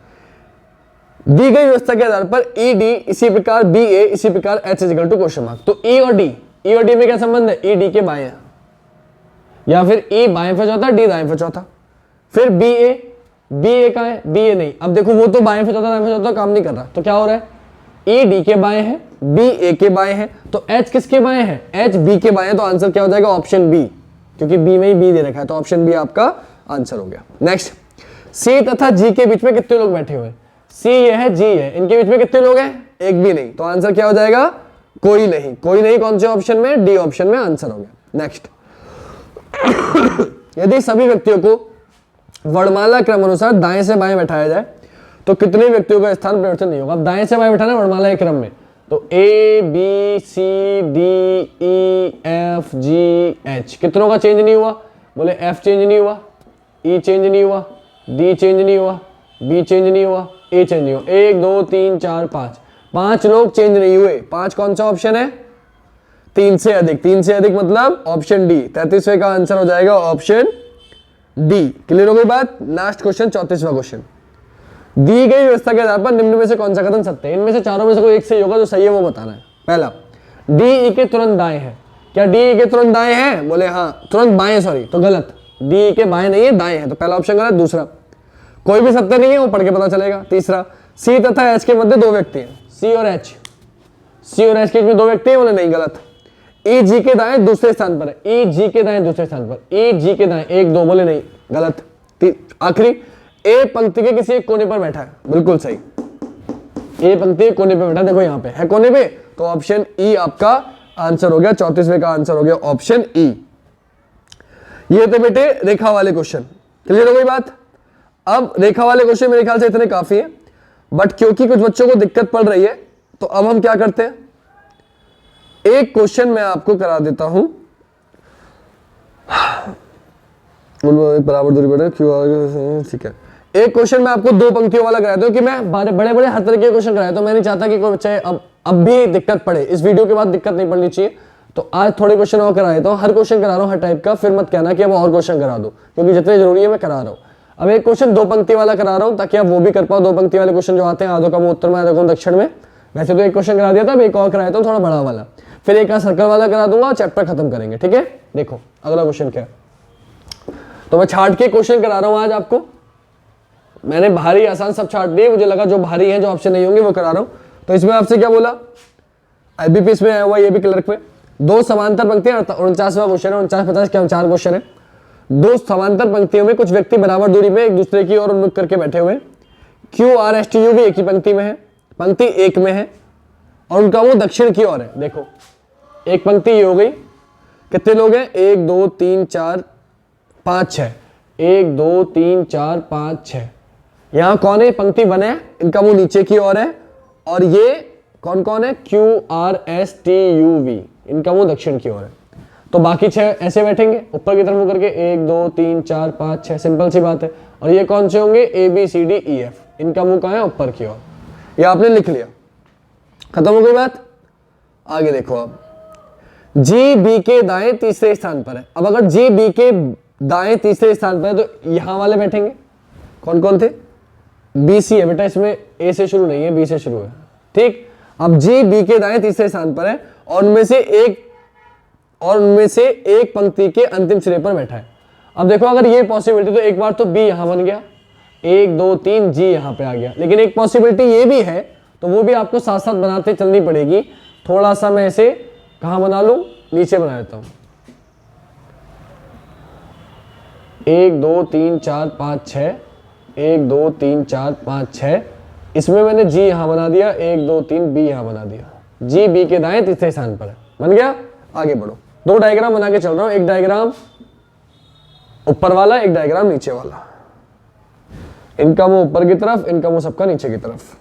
Speaker 1: दी गई व्यवस्था के आधार पर ई डी इसी प्रकार बी ए इसी प्रकार H equal to question mark. तो ई और डी में क्या संबंध है? ई डी के बाएं है, या फिर ई बाएं पे चौथा डी दाएं पे चौथा। फिर बी ए का है, बी ए नहीं। अब देखो वो तो बाएं पे चौथा दाएं पे चौथा काम नहीं कर रहा, तो क्या हो रहा है? ई डी के बाएं है, बी ए के बाएं है, तो एच किसके बाएं है? एच बी के बाएं है। तो आंसर क्या हो जाएगा? ऑप्शन बी, क्योंकि बी में ही बी दे रखा है, तो ऑप्शन बी आपका आंसर हो गया। नेक्स्ट, सी तथा जी के बीच में कितने लोग बैठे हुए हैं? सी ये है, जी है, इनके बीच में कितने लोग हैं? एक भी नहीं। तो आंसर क्या हो जाएगा? कोई नहीं। कोई नहीं कौन से ऑप्शन में? डी ऑप्शन में आंसर हो गया। नेक्स्ट, यदि सभी व्यक्तियों को वर्णमाला क्रम अनुसार दाएं से बाएं बैठाया जाए तो कितने व्यक्तियों का स्थान परिवर्तन नहीं होगा? अब दाएं से बाएं बैठाना वर्णमाला के क्रम में, तो A B C D E F G H, कितनों का चेंज नहीं हुआ? बोले एफ चेंज नहीं हुआ, ई चेंज नहीं हुआ, डी चेंज नहीं हुआ, बी चेंज नहीं हुआ, ए चेंज नहीं हुआ। 1 2 3 4 5, 5 लोग चेंज नहीं हुए। 5 कौन सा ऑप्शन है? 3 से अधिक। 3 से अधिक मतलब ऑप्शन डी। 33वें का आंसर हो जाएगा ऑप्शन डी। क्लियर हो गई बात? लास्ट क्वेश्चन, 34वां क्वेश्चन। दी गई व्यवस्था के आधार पर निम्न में से कौन सा कथन सत्य है? इनमें से चारों में से कोई एक सही होगा, जो सही है वो बताना है। पहला, डी ई के तुरंत दाएं है। क्या डी ई के तुरंत दाएं है? बोले हाँ। तुरंत बाएं, सॉरी, तो गलत। डी ई के बाएं नहीं है, दाएं है, तो पहला ऑप्शन गलत। दूसरा, कोई भी सत्य नहीं है, वो पढ़ के पता चलेगा। तीसरा, सी तथा एच के मध्य 2 व्यक्ति हैं। सी और एच के बीच में 2 व्यक्ति हैं, बोले नहीं, गलत। ई जी के दाएं दूसरे स्थान पर है। ई जी के दाएं दूसरे स्थान पर, ई जी के दाएं 1 2, बोले नहीं, गलत। आखिरी, ए पंक्ति के किसी एक कोने पर बैठा है, बिल्कुल सही। ए पंक्ति के कोने पे बैठा, देखो यहाँ पे है कोने पे, तो ऑप्शन ई आपका आंसर हो गया। 34वें का आंसर हो गया ऑप्शन ई। ये थे बेटे रेखा वाले क्वेश्चन। क्लियर हो गई बात? अब रेखा वाले क्वेश्चन मेरे ख्याल से इतने काफी है, बट क्योंकि कुछ बच्चों को दिक्कत पड़ रही है, तो अब हम क्या करते हैं, एक क्वेश्चन मैं आपको करा देता हूं। बराबर दूरी पर क्यों? ठीक है, एक क्वेश्चन मैं आपको 2 पंक्तियों वाला कराता हूं कि मैं बड़े बड़े हर तरह के क्वेश्चन कराया, तो मैं नहीं चाहता कि कोई बच्चे अब भी दिक्कत पड़े। इस वीडियो के बाद दिक्कत नहीं पड़नी चाहिए, तो आज थोड़े क्वेश्चन और करा देता हूं। हर क्वेश्चन करा रहा हूं हर टाइप का, फिर मत कहना कि अब और क्वेश्चन करा दो, क्योंकि जितने जरूरी है मैं करा रहा हूं। अब एक क्वेश्चन 2 पंक्ति वाला करा रहा हूं, ताकि आप वो भी कर पाओ। 2 पंक्ति वाले क्वेश्चन जो आते हैं, आधों का मुंह उत्तर में, आधों का दक्षिण में। वैसे तो एक क्वेश्चन करा दिया था, अब एक और कराया था थोड़ा बड़ा वाला, फिर एक सर्कल वाला करा दूंगा, चैप्टर खत्म करेंगे। ठीक है, देखो अगला क्वेश्चन क्या है। तो मैं छाट के क्वेश्चन करा रहा हूं आज आपको। मैंने भारी आसान सब छाट दिए, मुझे लगा जो भारी है, जो ऑप्शन नहीं होंगे वो करा रहा हूं। तो इसमें आपसे क्या बोला, आईबीपीएस में आया हुआ, ये भी क्लर्क में 2 समांतर पंक्तियां, 49वां क्वेश्चन है। 49 50 क्या 4 क्वेश्चन है। 2 समांतर पंक्तियों में कुछ व्यक्ति बराबर दूरी में एक दूसरे की ओर उन्मुख करके बैठे हुए। Q R S T you भी एक ही पंक्ति में है, पंक्ति 1 में है, और उनका वो दक्षिण की ओर है। देखो एक पंक्ति ये हो गई, कितने लोग हैं? 1 2 3 4 5 6, 1 2 3 4 5 6। यहां कौन है? पंक्ति 1 है, इनका वो नीचे की ओर है, और ये कौन कौन है? Q R S T U V, इनका वो दक्षिण की ओर है। तो बाकी 6 ऐसे बैठेंगे ऊपर की तरफ मुंह करके, 1 2 3 4 5 6, सिंपल सी बात है। और ये कौन से होंगे? A B C D E F, इनका मुंह कहां है? ऊपर की ओर। ये आपने लिख लिया, खत्म हो गई बात। आगे देखो, अब जी बी के दाएं तीसरे स्थान पर है। अब अगर जी बी के दाएं तीसरे स्थान पर है, तो यहां वाले बैठेंगे, कौन कौन थे? बी सी है बेटा, इसमें ए से शुरू नहीं है, बी से शुरू है। ठीक, अब जी बी के दाएं तीसरे स्थान पर है, और उनमें से एक पंक्ति के अंतिम सिरे पर बैठा है। अब देखो अगर ये पॉसिबिलिटी, तो एक बार तो बी यहां बन गया, 1 2 3 जी यहां पे आ गया। लेकिन एक पॉसिबिलिटी ये भी है, तो वो भी आपको साथ साथ बनाते चलनी पड़ेगी। थोड़ा सा मैं ऐसे कहां बना लूं, नीचे बना देता हूं। 1 2 3 4 5 6, 1 2 3 4 5 6, इसमें मैंने जी यहां बना दिया, 1 2 3 बी यहां बना दिया। जी बी के दाएं तीसरे स्थान पर है, बन गया। आगे बढ़ो, 2 डायग्राम बना के चल रहा हूं, एक डायग्राम ऊपर वाला, एक डायग्राम नीचे वाला। इनका मुंह ऊपर की तरफ, इनका मुंह सबका नीचे की तरफ।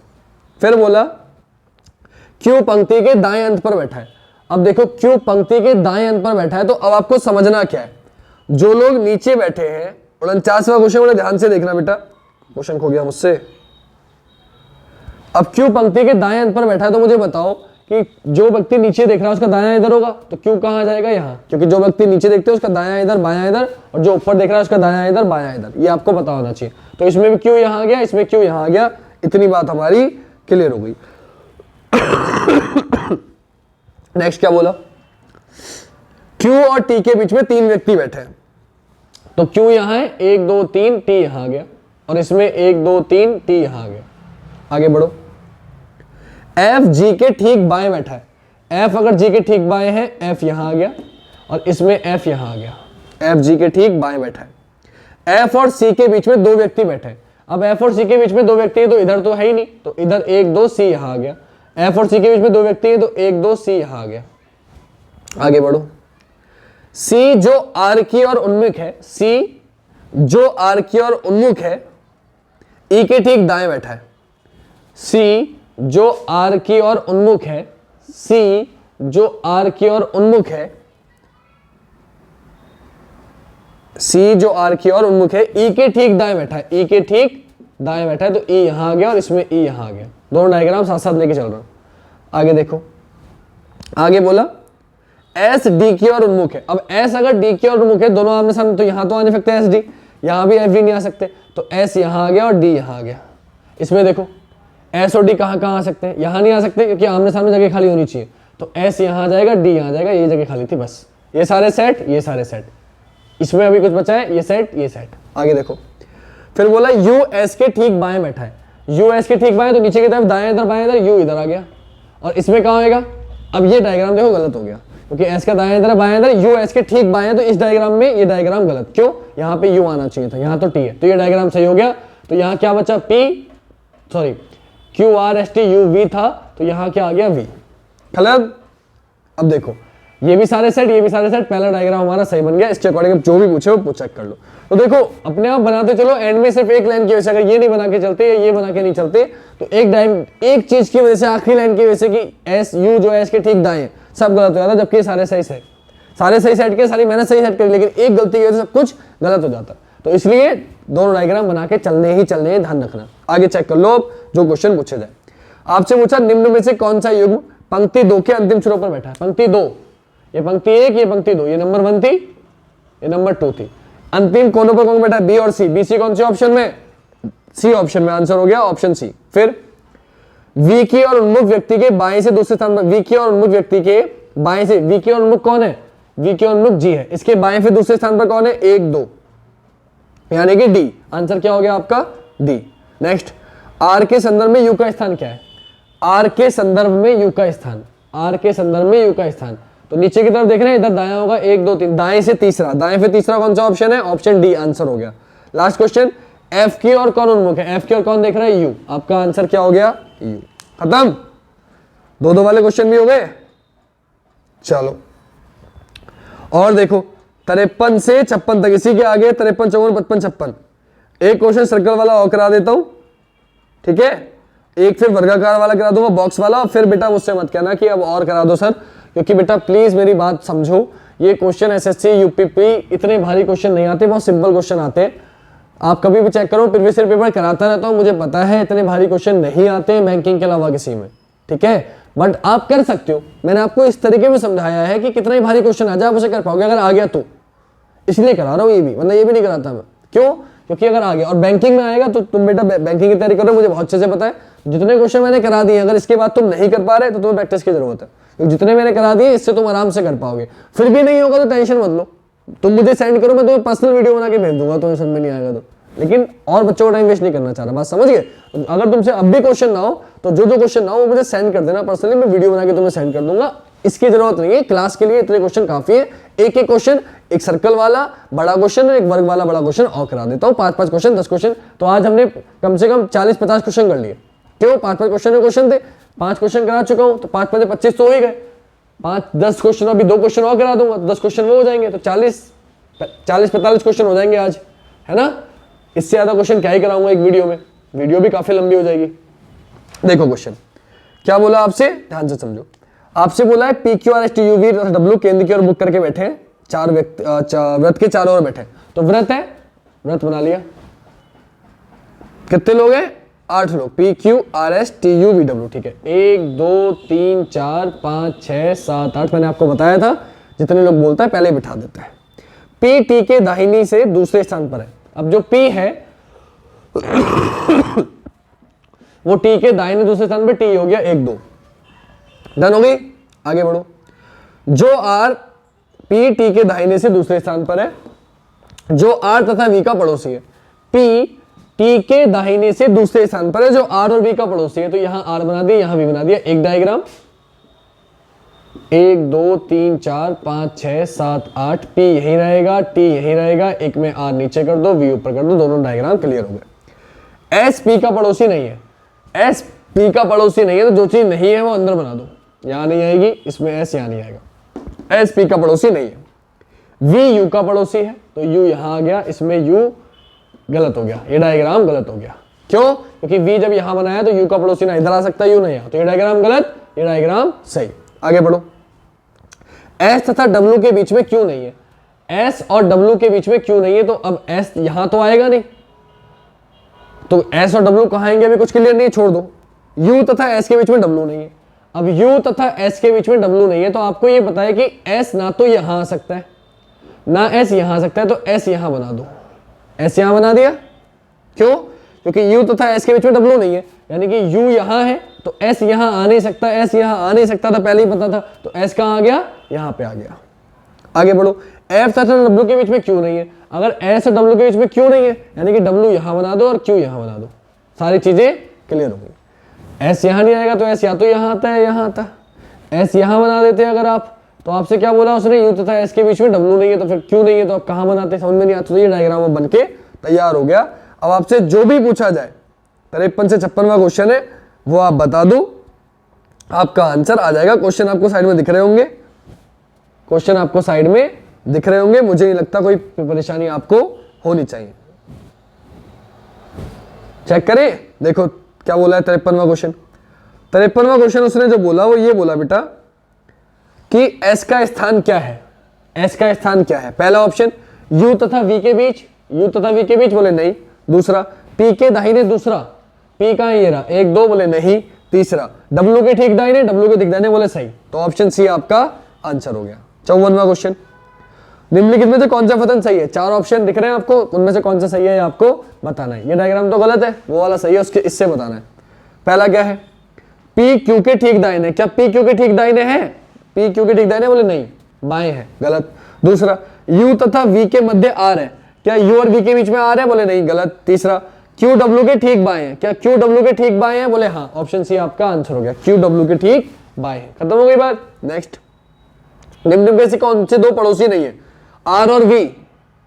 Speaker 1: फिर बोला क्यू पंक्ति के दाएं अंत पर बैठा है। अब देखो क्यू पंक्ति के दाएं अंत पर बैठा है, तो अब आपको समझना क्या है, जो लोग नीचे बैठे हैं। 49वां क्वेश्चन बड़े ध्यान से देखना बेटा, क्वेश्चन खो गया मुझसे। अब क्यू पंक्ति के दाएं अंत पर बैठा है, तो मुझे बताओ कि जो व्यक्ति नीचे देख रहा है उसका दायां इधर होगा, तो क्यू कहां आ जाएगा? यहाँ, क्योंकि जो व्यक्ति नीचे देखते हैं उसका दायां इधर बायां इधर, और जो ऊपर देख रहा है उसका दायां इधर बायां इधर, ये आपको पता होना चाहिए। तो इसमें भी क्यू यहाँ आ गया, इसमें क्यू यहाँ आ गया, इतनी बात हमारी क्लियर हो गई। नेक्स्ट क्या बोला, Q और T के बीच में 3 व्यक्ति बैठे हैं, तो Q यहां है 1 2 3, T यहां आ गया, और इसमें 1 2 3, T यहां आ गया। आगे बढ़ो, F G के ठीक बाएं बैठा है, F अगर G के ठीक बाएं है, F यहां आ गया, और इसमें F यहां आ गया। F G के ठीक बाएं बैठा है। F और C के बीच में 2 व्यक्ति बैठे हैं, अब F और C के बीच में 2 व्यक्ति है तो इधर तो है ही नहीं, तो इधर 1 2 C यहां आ गया। F और C के बीच में 2 व्यक्ति है तो 1 2 C यहां आ गया। आगे बढ़ो, C जो R की ओर उन्मुख है, C जो R की ओर उन्मुख है, E के ठीक दाएं बैठा है। C जो R की ओर उन्मुख है, C जो R की ओर उन्मुख है, C जो R की ओर उन्मुख है, E के ठीक दाएं बैठा है, E के ठीक दाएं बैठा है, तो E यहां आ गया और इसमें E यहां आ गया। दोनों डायग्राम साथ साथ लेके चल रहा हूं। आगे देखो, आगे बोला S D की ओर उन्मुख है। अब S अगर D की ओर उन्मुख है, दोनों आमने सामने, तो यहां तो आ नहीं सकते S D, यहां भी F D नहीं आ सकते, तो S यहां आ गया और D यहां आ गया। इसमें देखो S और D कहां कहां आ सकते हैं, यहां नहीं आ सकते क्योंकि आमने सामने जगह खाली होनी चाहिए, तो S यहां आ जाएगा, D यहां आ जाएगा, ये जगह खाली थी बस। ये सारे सेट, ये सारे सेट, इसमें अभी कुछ बचा है, ये सेट, ये सेट। आगे देखो, फिर बोला U S के ठीक बाएं बैठा है, U S के ठीक बाएं, तो नीचे की तरफ दाएं इधर बाएं इधर, U इधर आ गया, और इसमें कहां होएगा, अब ये डायग्राम देखो गलत हो गया, क्योंकि S का दाएं इधर बाएं इधर, U S के ठीक बाएं, तो इस डायग्राम में ये डायग्राम गलत, क्यों, यहाँ पे U आना चाहिए था, यहाँ तो T है, तो ये डायग्राम सही हो गया। तो यहाँ क्या बचा, Q R S T U V था, तो यहाँ क्या आ गया, V। गलत। अब देखो, ये भी सारे सेट, ये भी सारे सेट, पहला डायग्राम हमारा सही बन गया। इसके अकॉर्डिंग जो भी पूछे वो चेक कर लो। तो देखो, अपने आप बनाते चलो, एंड में सिर्फ एक लाइन की वजह से अगर ये नहीं बना के चलते या ये बना के नहीं चलते, तो एक चीज की वजह से, आखिरी लाइन की वजह से कि S U जो है इसके ठीक दाएं, सब गलत हो जाता, जबकि सारे सही सेट, सारे सही सेट के, सारी मेहनत सही सेट करी, लेकिन एक गलती की वजह से सब कुछ गलत हो जाता। तो इसलिए दोनों डायग्राम बना के चलने ही चलने, ध्यान रखना। आगे चेक कर लो जो क्वेश्चन पूछे जाए। आपसे पूछा, निम्न में से कौन सा युग्म पंक्ति 2 के अंतिम छोरों पर बैठा है। पंक्ति 2, ये पंक्ति 1, ये पंक्ति 2, ये नंबर 1 थी, ये नंबर 2 थी। अंतिम कोनों पर कौन बैठा है, बी और सी। बी सी कौन से ऑप्शन में, सी ऑप्शन में, आंसर हो गया ऑप्शन सी। फिर वी की और उन्मुख व्यक्ति के बाएं से दूसरे स्थान पर, वी की और उन्मुख व्यक्ति के बाएं से, वी की और उन्मुख कौन है, वी की और उन्मुख जी है, इसके बाएं से दूसरे स्थान पर कौन है, 1 2, यानी कि डी। आंसर क्या हो गया आपका, डी। नेक्स्ट, आर के संदर्भ में यू का स्थान क्या है, आर के संदर्भ में यू का स्थान, आर के संदर्भ में यू का स्थान, तो नीचे की तरफ देख रहे हैं, इधर दायां होगा 1 2 3, दाएं से तीसरा, दाएं से तीसरा कौन सा ऑप्शन है, ऑप्शन डी, आंसर हो गया। लास्ट क्वेश्चन, एफ की और कौन उन्मुख है, एफ की और कौन देख रहा है, यू, आपका आंसर क्या हो गया, यू। खत्म, 2 वाले क्वेश्चन भी हो गए। चलो और देखो, 53 से 56 तक, इसी के आगे 53 54 55 56, एक क्वेश्चन सर्कल वाला और करा देता हूं, ठीक है, एक फिर वर्गाकार वाला करा दूंगा, बॉक्स वाला। फिर बेटा मुझसे मत कहना कि अब और करा दो सर, क्योंकि बेटा प्लीज मेरी बात समझो, ये क्वेश्चन एसएससी यूपीपी इतने भारी क्वेश्चन नहीं आते, बहुत सिंपल क्वेश्चन आते हैं। आप कभी भी चेक करो, प्रीवियस ईयर पेपर कराता रहता हूं, मुझे पता है इतने भारी क्वेश्चन नहीं आते बैंकिंग के अलावा किसी में, ठीक है, बट आप कर सकते हो। मैंने आपको इस तरीके में समझाया है कि कितना ही भारी क्वेश्चन आ जाए आप उसे कर पाओगे, अगर आ गया तो, इसलिए करा रहा हूँ ये भी, वरना ये भी नहीं कराता मैं। क्यों, क्योंकि अगर आ गया और बैंकिंग में आएगा तो तुम बेटा बैंकिंग की तैयारी करो, मुझे बहुत अच्छे से पता है। जितने क्वेश्चन मैंने करा दिए, अगर इसके बाद तुम नहीं कर पा रहे तो तुम्हें प्रैक्टिस की जरूरत है, क्योंकि जितने मैंने करा दिए इससे तुम आराम से कर पाओगे। फिर भी नहीं होगा तो टेंशन मत लो, तुम मुझे सेंड करो, मैं तुम्हें पर्सनल वीडियो बना के भेज दूंगा, तुम्हें समझ में नहीं आएगा तो। लेकिन और बच्चों को टाइम वेस्ट नहीं करना चाह रहा, बात समझ गए। अगर तुमसे अब भी क्वेश्चन ना हो तो जो क्वेश्चन ना हो मुझे सेंड कर देना पर्सनली, मैं वीडियो बना के तुम्हें सेंड कर दूंगा। इसकी जरूरत नहीं है, क्लास के लिए इतने क्वेश्चन काफी है। एक क्वेश्चन, एक सर्कल वाला बड़ा क्वेश्चन और एक वर्ग वाला बड़ा क्वेश्चन और करा देता हूँ, 5 क्वेश्चन 10 क्वेश्चन। तो आज हमने कम से कम 40-50 क्वेश्चन कर लिए। क्यों, 5 क्वेश्चन थे, 5 क्वेश्चन करा चुका हूँ, तो 5 5 25 तो हो ही गए। 5-10 क्वेश्चन, अभी 2 क्वेश्चन और करा दूंगा, 10 क्वेश्चन वो हो जाएंगे, तो 40-45 क्वेश्चन हो जाएंगे आज, है ना। इससे ज्यादा क्वेश्चन क्या ही कराऊंगा एक वीडियो में, वीडियो भी काफी लंबी हो जाएगी। देखो क्वेश्चन क्या बोला आपसे, ध्यान से समझो। आपसे बोला है P Q R S T U V W केंद्र की ओर बुक करके बैठे हैं, 4 व्यक्ति व्रत के चारों ओर बैठे, तो व्रत है, व्रत बना लिया। कितने लोग हैं, 8 लोग, P Q R S T U V W, ठीक है। 1 2 3 4 5 6 7 8, मैंने आपको बताया था जितने लोग बोलता है पहले बिठा देता है। पी टी के दाहिनी से दूसरे स्थान पर है। अब जो पी है वो टी के दाहिने दूसरे स्थान पे टी हो गया 1 2। डन हो गई, आगे बढ़ो। जो आर पी टी के दाहिने से दूसरे स्थान पर है, जो आर तथा वी का पड़ोसी है। पी टी के दाहिने से दूसरे स्थान पर है, जो आर और वी का पड़ोसी है। तो यहां आर बना दिया, यहां वी बना दिया। एक डायग्राम 1 2 3 4 5 6 7 8, पी यहीं रहेगा, टी यहीं रहेगा, एक में आर नीचे कर दो, वी ऊपर कर दो, दोनों डायग्राम क्लियर हो गए। एस पी का पड़ोसी नहीं है, एस पी का पड़ोसी नहीं है, तो जो चीज नहीं है वो अंदर बना दो। यहां नहीं आएगी, इसमें एस यहां नहीं आएगा। एस पी का पड़ोसी नहीं है। वी यू का पड़ोसी है, तो यू यहां आ गया, इसमें यू गलत हो गया, ये डायग्राम गलत हो गया। क्यों? क्योंकि वी जब यहां बनाया तो यू का पड़ोसी ना इधर आ सकता, यू नहीं आ, तो ये डायग्राम गलत, ये डायग्राम सही। आगे बढ़ो। एस तथा डब्ल्यू के बीच में क्यों नहीं है? एस और डब्ल्यू के बीच में क्यों नहीं है? तो अब एस यहां तो आएगा नहीं, तो एस और डब्ल्यू कहां आएंगे? अभी कुछ क्लियर नहीं, छोड़ दो। यू तथा एस के बीच में डब्ल्यू नहीं है। अब यू तथा एस के बीच में डब्ल्यू नहीं है, तो आपको ये पता है कि एस ना तो यहां आ सकता है ना एस यहां आ सकता है, तो एस यहां बना दो। एस यहां बना दिया। क्यों? क्योंकि यू तथा एस के बीच में डब्ल्यू नहीं है, यानी कि यू यहां है तो एस यहां आ नहीं सकता, एस यहां आ नहीं सकता था, पहले ही पता था, तो एस कहां आ गया? यहां पे आ गया। आगे बढ़ो। एफ तथा डब्ल्यू के बीच में क्यों नहीं है? अगर एस और डब्ल्यू के बीच में क्यों नहीं है, यानी कि डब्ल्यू यहां बना दो और क्यू यहां बना दो, सारी चीजें क्लियर हो गई। एस यहां नहीं आएगा तो एस या तो यहां आता है, यहां आता है। एस यहां बना देते अगर आप, तो आपसे क्या बोला उसने? यू तथा एस के बीच में डब्ल्यू नहीं है, तो फिर क्यों नहीं है, तो आप कहां बनाते? समझ में नहीं आता। तो ये डायग्राम बन के तैयार हो गया। अब आपसे जो भी पूछा जाए, 53 से 56वां क्वेश्चन है, वो आप बता दो, आपका आंसर आ जाएगा। क्वेश्चन आपको साइड में दिख रहे होंगे, क्वेश्चन आपको साइड में दिख रहे होंगे। मुझे नहीं लगता कोई परेशानी आपको होनी चाहिए। चेक करें, देखो क्या बोला है 53वां क्वेश्चन। 53वां क्वेश्चन उसने जो बोला वो ये बोला बेटा कि एस का स्थान क्या है? एस का स्थान क्या है? पहला ऑप्शन यू तथा वी के बीच, यू तथा वी के बीच, बोले नहीं। दूसरा पी के दाहिने, दूसरा पी का ये रहा 1 2, बोले नहीं। तीसरा डब्ल्यू के ठीक दाहिने, डब्ल्यू के ठीक दाहिने, बोले सही। तो ऑप्शन सी आपका आंसर हो गया। 54वां क्वेश्चन, निम्नलिखित में से कौन सा कथन सही है? 4 ऑप्शन दिख रहे हैं आपको, उनमें से कौन सा सही है आपको बताना है। ये डायग्राम तो गलत है, वो वाला सही है, उसके इससे बताना है। पहला क्या है? पी क्यू के ठीक दाहिने, क्या पी क्यू के ठीक दाहिने है? पी क्यू के ठीक दाहिने, बोले नहीं, बाएं है, गलत। दूसरा यू तथा वी के मध्य आर है, क्या यू और वी के बीच में आर है? बोले नहीं, गलत। तीसरा क्यू डब्ल्यू के ठीक बाएं है, क्या क्यू डब्ल्यू के ठीक बाएं है? बोले हाँ, ऑप्शन सी आपका आंसर हो गया, क्यू डब्ल्यू के ठीक बाएं है। खत्म हो गई बात। नेक्स्ट, निम्न में से कौन से 2 पड़ोसी नहीं है? आर और वी,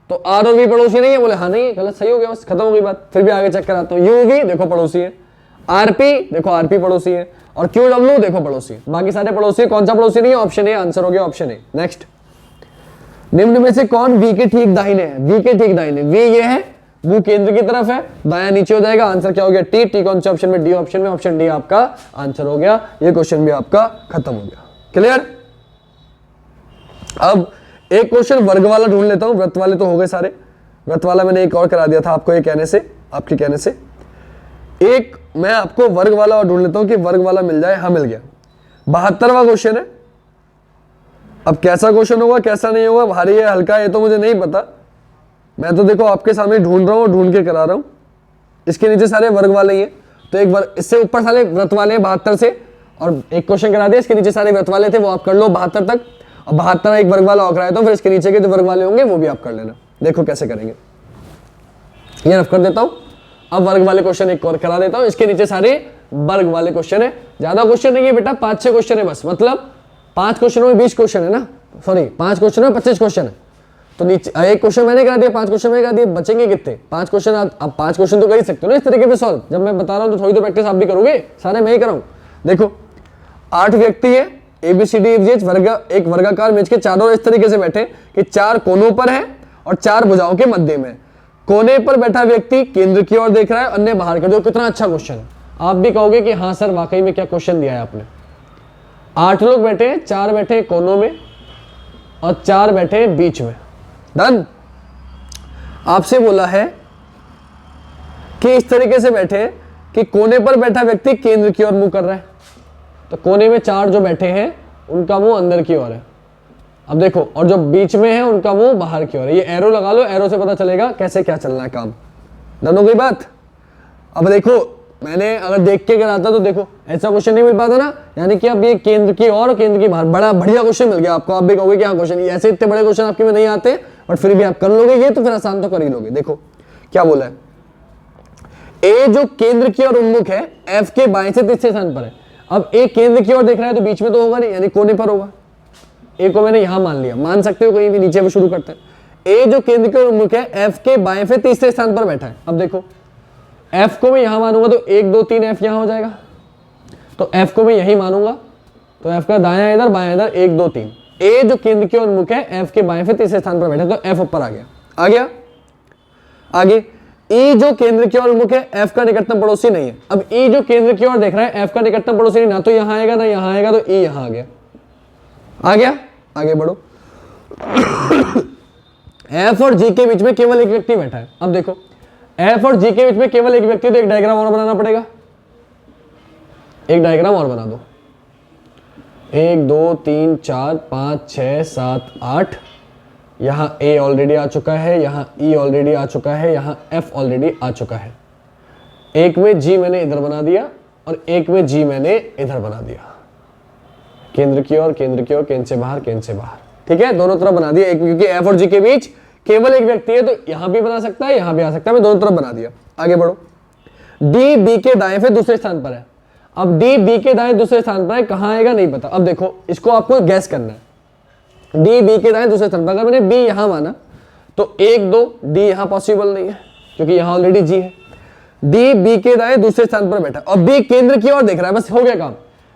Speaker 1: तो आर और वी पड़ोसी नहीं है? बोले हाँ नहीं है, गलत, सही हो गया, बस खत्म हो गई बात। फिर भी आगे चेक कराता हूँ। यू वी देखो पड़ोसी है, आरपी देखो आरपी पड़ोसी है, और क्यू डब्ल्यू देखो पड़ोसी है, बाकी सारे पड़ोसी है। कौन सा पड़ोसी नहीं है? ऑप्शन ए आंसर हो गया, ऑप्शन ए। नेक्स्ट, निम्न में से कौन वी के ठीक दाहिने है? वी के ठीक दाहिने, वी ये है, वो केंद्र की तरफ है, दाया नीचे हो जाएगा। आंसर क्या हो गया? टी। टी कौन से ऑप्शन में? डी ऑप्शन में, ऑप्शन डी आपका आंसर हो गया। ये क्वेश्चन भी आपका खत्म हो गया। क्लियर? अब एक क्वेश्चन वर्ग वाला ढूंढ लेता हूं, वृत्त वाले तो हो गए सारे। वृत्त वाला मैंने एक और करा दिया था आपको, ये कहने से, आपके कहने से। एक मैं आपको वर्ग वाला और ढूंढ लेता हूं कि वर्ग वाला मिल जाए। हाँ, मिल गया। 72वां क्वेश्चन है। अब कैसा क्वेश्चन होगा कैसा नहीं होगा, भारी है हल्का है, तो मुझे नहीं पता। मैं तो देखो आपके सामने ढूंढ रहा हूं, ढूंढ के करा रहा हूं। इसके नीचे सारे वर्ग वाले ही हैं, तो एक वर्ग, इससे ऊपर सारे व्रत वाले हैं 72 से, और एक क्वेश्चन करा दिया, इसके नीचे सारे व्रत वाले थे, वो आप कर लो 72 तक, और 72 एक वर्ग वाला और कराया, तो फिर इसके नीचे के जो वर्ग वाले होंगे वो भी आप कर लेना। देखो कैसे करेंगे, ये रफ कर देता हूं। अब वर्ग वाले क्वेश्चन एक और करा देता हूं, इसके नीचे सारे वर्ग वाले क्वेश्चन है। ज्यादा क्वेश्चन नहीं है बेटा, 5-6 क्वेश्चन है बस, मतलब 5 क्वेश्चनों में 20 क्वेश्चन है ना, सॉरी 5 क्वेश्चन में 25 क्वेश्चन है। तो नीचे एक क्वेश्चन मैंने करा दिया, 5 क्वेश्चन मैंने करा दिए, बचेंगे कितने? 5 क्वेश्चन। आप 5 क्वेश्चन तो कर ही सकते हो ना इस तरीके से सॉल्व। जब मैं बता रहा हूं तो थोड़ी तो प्रैक्टिस आप भी करोगे, सारे मैं ही कराऊं। देखो 8 व्यक्ति है, ABCD वर्ग, एक वर्गाकार मेज के चारों इस तरीके से बैठे कि 4 कोनों पर है और 4 भुजाओं के मध्य में। कोने पर बैठा व्यक्ति केंद्र की ओर देख रहा है, अन्य बाहर कर दो। कितना अच्छा क्वेश्चन है। आप भी कहोगे कि हाँ सर वाकई में क्या क्वेश्चन दिया है आपने। 8 लोग बैठे हैं, 4 बैठे कोनों में और 4 बैठे बीच में। डन। आपसे बोला है कि इस तरीके से बैठे कि कोने पर बैठा व्यक्ति केंद्र की ओर मुंह कर रहा है, तो कोने में 4 जो बैठे हैं उनका मुंह अंदर की ओर है। अब देखो, और जो बीच में है उनका मुंह बाहर की ओर है। ये एरो लगा लो, एरो से पता चलेगा कैसे क्या चलना है काम। डन हो गई बात। अब देखो मैंने अगर देख के कराता तो देखो ऐसा क्वेश्चन नहीं मिल पाता ना, यानी कि अब ये केंद्र की और केंद्र की बाहर बड़ा बढ़िया क्वेश्चन मिल गया आपको। आप भी कहोगे कि हाँ क्वेश्चन ऐसे इतने बड़े क्वेश्चन आपके में नहीं आते, बट फिर भी आप कर लोगे ये, तो फिर आसान तो कर ही लोगे। देखो क्या बोला है, ए जो केंद्र की ओर उन्मुख है एफ के बाएं से तीसरे स्थान पर है। अब ए केंद्र की ओर देख रहा है तो बीच में तो होगा नहीं, यानी कोने पर होगा। ए को मैंने यहां मान लिया, मान सकते हो कहीं भी, नीचे में शुरू करते हैं। ए जो केंद्र की ओर उन्मुख है एफ के बाएं से तीसरे स्थान पर बैठा है। अब देखो एफ को मैं यहां मानूंगा तो 1 2 3 एफ यहां हो जाएगा, तो एफ को मैं यही मानूंगा, तो एफ का दायां इधर बायां इधर 1 2 3। ए जो केंद्र की ओर उन्मुख है एफ के बाएं से तीसरे स्थान पर बैठा है, तो एफ ऊपर आ गया। आ गया आगे, ई जो केंद्र की ओर उन्मुख है एफ का निकटतम पड़ोसी नहीं है। अब ई जो केंद्र की ओर देख रहा है एफ का निकटतम पड़ोसी नहीं, ना तो यहां आएगा ना यहां आएगा, तो ई यहां आ गया। आ गया, आगे बढ़ो। एफ और जी के बीच में केवल एक व्यक्ति बैठा है। अब देखो एफ और जी के बीच में केवल एक व्यक्ति, तो एक डायग्राम और बनाना पड़ेगा। एक डायग्राम और बना दो। 1 2 3 4 5 6 7 8, यहां ए ऑलरेडी आ चुका है, यहां ई ऑलरेडी आ चुका है, यहां एफ ऑलरेडी आ चुका है। एक में जी मैंने इधर बना दिया और एक में जी मैंने इधर बना दिया। केंद्र की ओर केंद्र की ओर, केंद्र से बाहर केंद्र से बाहर, ठीक है, दोनों तरफ बना दिया। एक क्योंकि एफ और जी के बीच केवल एक व्यक्ति है, तो यहां भी बना सकता है यहां भी आ सकता है, मैं दोनों तरफ बना दिया। आगे बढ़ो। डी बी के दाएं से दूसरे स्थान पर है। अब डी बी के दाएं दूसरे स्थान पर है, कहां आएगा नहीं पता। अब देखो इसको आपको गैस करना है। डी बी के दाएं दूसरे स्थान पर, अगर मैंने बी यहां माना तो 1 2, डी यहां पॉसिबल नहीं है क्योंकि यहां ऑलरेडी जी है। डी बी के दाएं दूसरे स्थान पर बैठा और बी केंद्र की ओर देख रहा है, बस हो गया काम।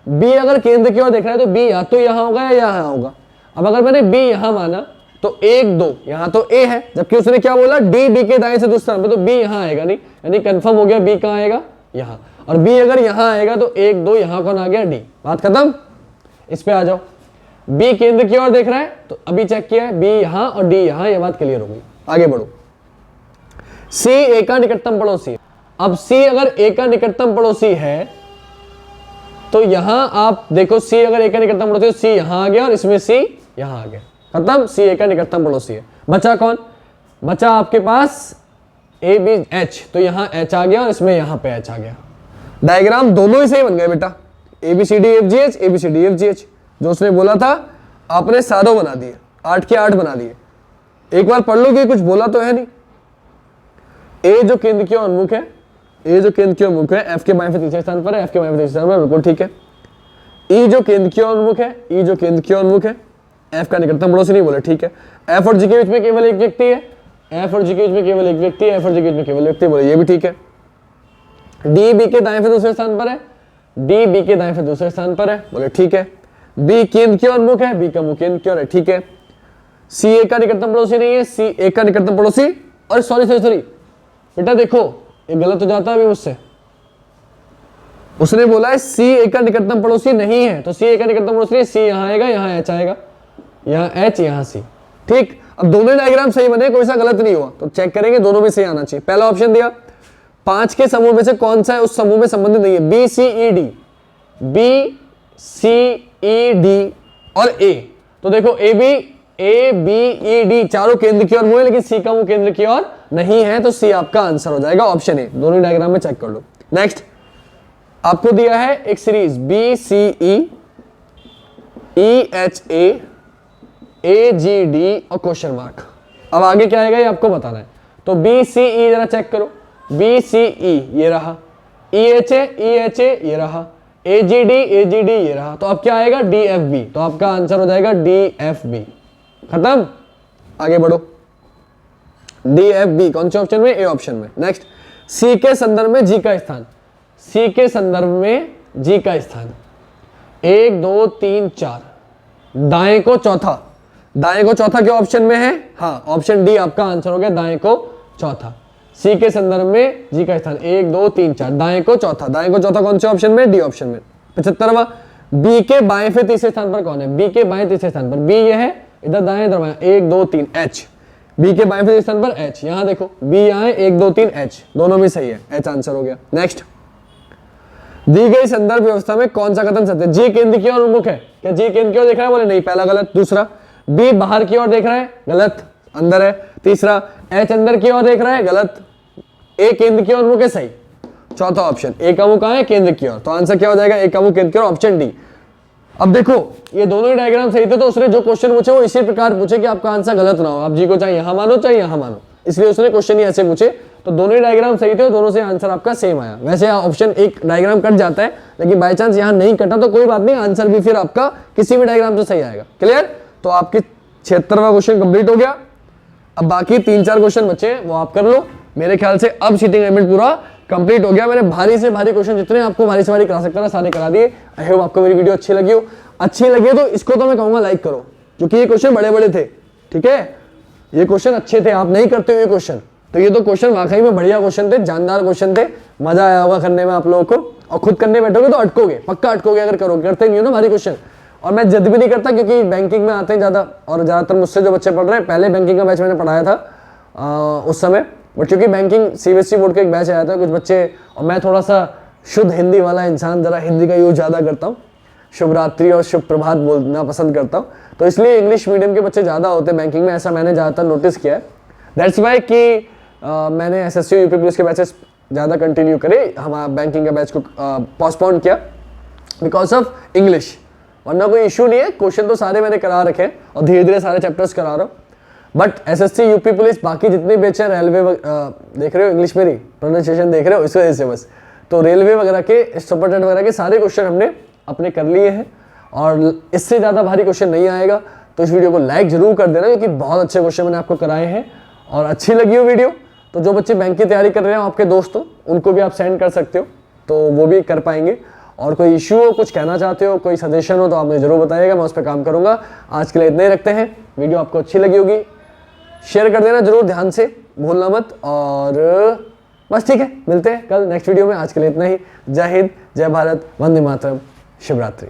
Speaker 1: बी अगर केंद्र की ओर देख रहा है तो बी या तो यहां होगा या यहां होगा। अब अगर मैंने बी यहां माना तो 1 2, यहां तो ए है, जबकि उसने क्या बोला डी बी के दाएं से दूसरे स्थान पर, तो बी यहां आएगा नहीं, यानी कंफर्म हो गया बी कहां आएगा यहां। और बी अगर यहां आएगा तो 1 2, यहां कौन आ गया डी। बात खत्म। इस पे आ जाओ। बी केंद्र की ओर देख रहा है तो अभी चेक किया है, बी यहां और डी यहां, ये बात क्लियर होगी। आगे बढ़ो। सी ए का निकटतम पड़ोसी। अब सी अगर ए का निकटतम पड़ोसी है तो यहां आप देखो, सी अगर ए का निकटतम पड़ोसी है, सी यहां आ गया और इसमें सी यहां आ गया, खत्म। सी ए का निकटतम पड़ोसी है। बचा कौन, बचा आपके पास ए बी एच, तो यहां एच आ गया और इसमें यहां पे एच आ गया। डायग्राम दोनों ही सही बन गए बेटा, A B C D F G H, A B C D F G H. जो उसने बोला था आपने सारों बना दिए, 8 के 8 बना दिए। एक बार पढ़ लो कि कुछ बोला तो है नहीं। ए जो केंद्र की ओर उन्मुख है, ए जो केंद्र की ओर उन्मुख है एफ के बाएं से तीसरे स्थान पर है, एफ के बाएं से तीसरे स्थान पर, बिल्कुल ठीक है। ई जो केंद्र की ओर उन्मुख है, ई जो केंद्र की ओर उन्मुख है, एफ का निकटतम पड़ोसी नहीं बोले, ठीक है। एफ और जी के बीच में केवल एक व्यक्ति है, एफ और जी के बीच में केवल एक व्यक्ति है, एफ और जी के बीच में केवल व्यक्ति बोले, ये भी ठीक है। डी बी के दाएं से दूसरे स्थान पर है, डी बी के दाएं से दूसरे स्थान पर है, बोले ठीक है। बी केंद्र की ओर मुख है, बी का मुख केंद्र की ओर है, ठीक है। सी ए का निकटतम पड़ोसी नहीं है, सी ए का निकटतम पड़ोसी, और सॉरी बेटा देखो ये गलत हो जाता है अभी मुझसे। उसने बोला है सी ए का निकटतम पड़ोसी नहीं है, तो सी ए का निकटतम पड़ोसी नहीं, सी यहां आएगा, यहां एच आएगा, यहां एच यहां सी, ठीक। अब दोनों डायग्राम सही बने, कोई सा गलत नहीं हुआ, तो चेक करेंगे दोनों में सही आना चाहिए। पहला ऑप्शन दिया 5 के समूह में से कौन सा है उस समूह में संबंधित नहीं है, B C E D, B C E D और ए। तो देखो ए बी ई डी चारों केंद्र की ओर मुंह है, लेकिन सी का मुंह केंद्र की ओर नहीं है, तो सी आपका आंसर हो जाएगा ऑप्शन ए। दोनों डायग्राम में चेक कर लो। नेक्स्ट आपको दिया है एक series B C E H A G D और क्वेश्चन मार्क। अब आगे क्या आएगा ये आपको बताना है। तो बी सी ई जरा चेक करो, बी सी ई ये रहा, ई एच ए ये रहा, ए जी डी ये रहा, तो अब क्या आएगा डी एफ बी, तो आपका आंसर हो जाएगा डी एफ बी। खत्म, आगे बढ़ो। डी एफ बी कौन से ऑप्शन में, ए ऑप्शन में। नेक्स्ट सी के संदर्भ में जी का स्थान, सी के संदर्भ में जी का स्थान 1 2 3 4, दाएं को चौथा, दाएं को चौथा के ऑप्शन में है, हाँ ऑप्शन डी आपका आंसर हो गया, दाएं को चौथा। सी के संदर्भ में जी का स्थान 1 2 3 4, दाएं को चौथा, दाएं को चौथा कौन से ऑप्शन में, डी ऑप्शन में। 75वां बी के बाएं से तीसरे स्थान पर कौन है, बी के बाएं तीसरे स्थान पर, बी ये है, इधर दाएं इधर बाएं, 1 2 3 एच, बी के बाएं से तीसरे स्थान पर एच, यहां देखो बी यहां है, 1 2 3 एच, दोनों भी सही है, एच आंसर हो गया। नेक्स्ट दी गई संदर्भ व्यवस्था में कौन सा कथन सत्य है, जी केंद्र की ओर उन्मुख है, क्या जी केंद्र की ओर देख रहा है, बोले नहीं, पहला गलत। दूसरा बी बाहर की ओर देख रहा है, गलत, अंदर है। तीसरा एच अंदर की ओर देख रहा है, गलत। ए केंद्र की ओर उन्मुख है, सही। चौथा ऑप्शन ए का मुंह कहाँ है, केंद्र की ओर, तो आंसर क्या हो जाएगा, ए का मुंह केंद्र की ओर, ऑप्शन डी। अब देखो ये दोनों ही डायग्राम सही थे, तो उसने जो क्वेश्चन पूछे वो इसी प्रकार पूछे कि आपका आंसर गलत ना हो, आप जी को चाहे यहाँ मानो चाहे यहाँ मानो, इसलिए उसने क्वेश्चन ही ऐसे पूछे। तो दोनों ही डायग्राम सही थे और दोनों से आंसर आपका सेम आया। वैसे ऑप्शन एक डायग्राम कट जाता है, लेकिन बाय चांस यहाँ नहीं कटा तो कोई बात नहीं, आंसर भी फिर आपका किसी भी डायग्राम से सही आएगा। क्लियर? तो आपकी 76वां क्वेश्चन कंप्लीट हो गया। अब बाकी 3-4 क्वेश्चन बचे वो आप कर लो। मेरे ख्याल से अब सीटिंग लिमिट पूरा कंप्लीट हो गया। मैंने भारी से भारी क्वेश्चन जितने आपको भारी से भारी करा सकता था सारे करा दिए। आई होप आपको मेरी वीडियो अच्छी लगी हो। अच्छी लगी तो इसको तो मैं कहूंगा लाइक करो, क्योंकि ये क्वेश्चन बड़े बड़े थे। ठीक है, ये क्वेश्चन अच्छे थे, आप नहीं करते हो ये क्वेश्चन, तो ये तो क्वेश्चन वाकई में बढ़िया क्वेश्चन थे, जानदार क्वेश्चन थे, मजा आया होगा करने में आप लोगों को। और खुद करने बैठोगे तो अटकोगे, पक्का अटकोगे अगर करोगे, करते नहीं हो ना भारी क्वेश्चन। और मैं जिद भी नहीं करता क्योंकि बैंकिंग में आते हैं ज़्यादा, और ज़्यादातर मुझसे जो बच्चे पढ़ रहे हैं, पहले बैंकिंग का बैच मैंने पढ़ाया था उस समय, बट क्योंकि बैंकिंग सीबीएसई बोर्ड का एक बैच आया था, कुछ बच्चे, और मैं थोड़ा सा शुद्ध हिंदी वाला इंसान, ज़रा हिंदी का यूज ज़्यादा करता हूँ, शुभ रात्रि और शुभ प्रभात बोलना पसंद करता हूँ, तो इसलिए इंग्लिश मीडियम के बच्चे ज़्यादा होते हैं बैंकिंग में, ऐसा मैंने ज़्यादातर नोटिस किया है। दैट्स वाई कि मैंने एसएससी यूपी पुलिस के बैचेस ज़्यादा कंटिन्यू करे, हमारा बैंकिंग का बैच को पोस्टपोन किया बिकॉज ऑफ इंग्लिश, वरना कोई इशू नहीं है, क्वेश्चन तो सारे मैंने करा रखे हैं और धीरे धीरे सारे चैप्टर्स करा रहा हूँ। बट एसएससी यूपी पुलिस बाकी जितने बैच हैं, रेलवे देख रहे हो, इंग्लिश मेरी प्रोनाउंसिएशन देख रहे हो, इस वजह से बस, तो रेलवे वगैरह के, सुपरटेंडेंट वगैरह के सारे क्वेश्चन हमने अपने कर लिए हैं और इससे ज़्यादा भारी क्वेश्चन नहीं आएगा। तो इस वीडियो को लाइक जरूर कर देना, क्योंकि बहुत अच्छे क्वेश्चन मैंने आपको कराए हैं। और अच्छी लगी हो वीडियो तो जो बच्चे बैंक की तैयारी कर रहे हैं आपके दोस्तों, उनको भी आप सेंड कर सकते हो, तो वो भी कर पाएंगे। और कोई इशू हो, कुछ कहना चाहते हो, कोई सजेशन हो तो आप मुझे जरूर बताइएगा, मैं उस पर काम करूंगा। आज के लिए इतना ही रखते हैं। वीडियो आपको अच्छी लगी होगी, शेयर कर देना जरूर, ध्यान से भूलना मत। और बस ठीक है, मिलते हैं कल नेक्स्ट वीडियो में। आज के लिए इतना ही। जय हिंद, जय भारत, वंदे मातरम, शिवरात्रि।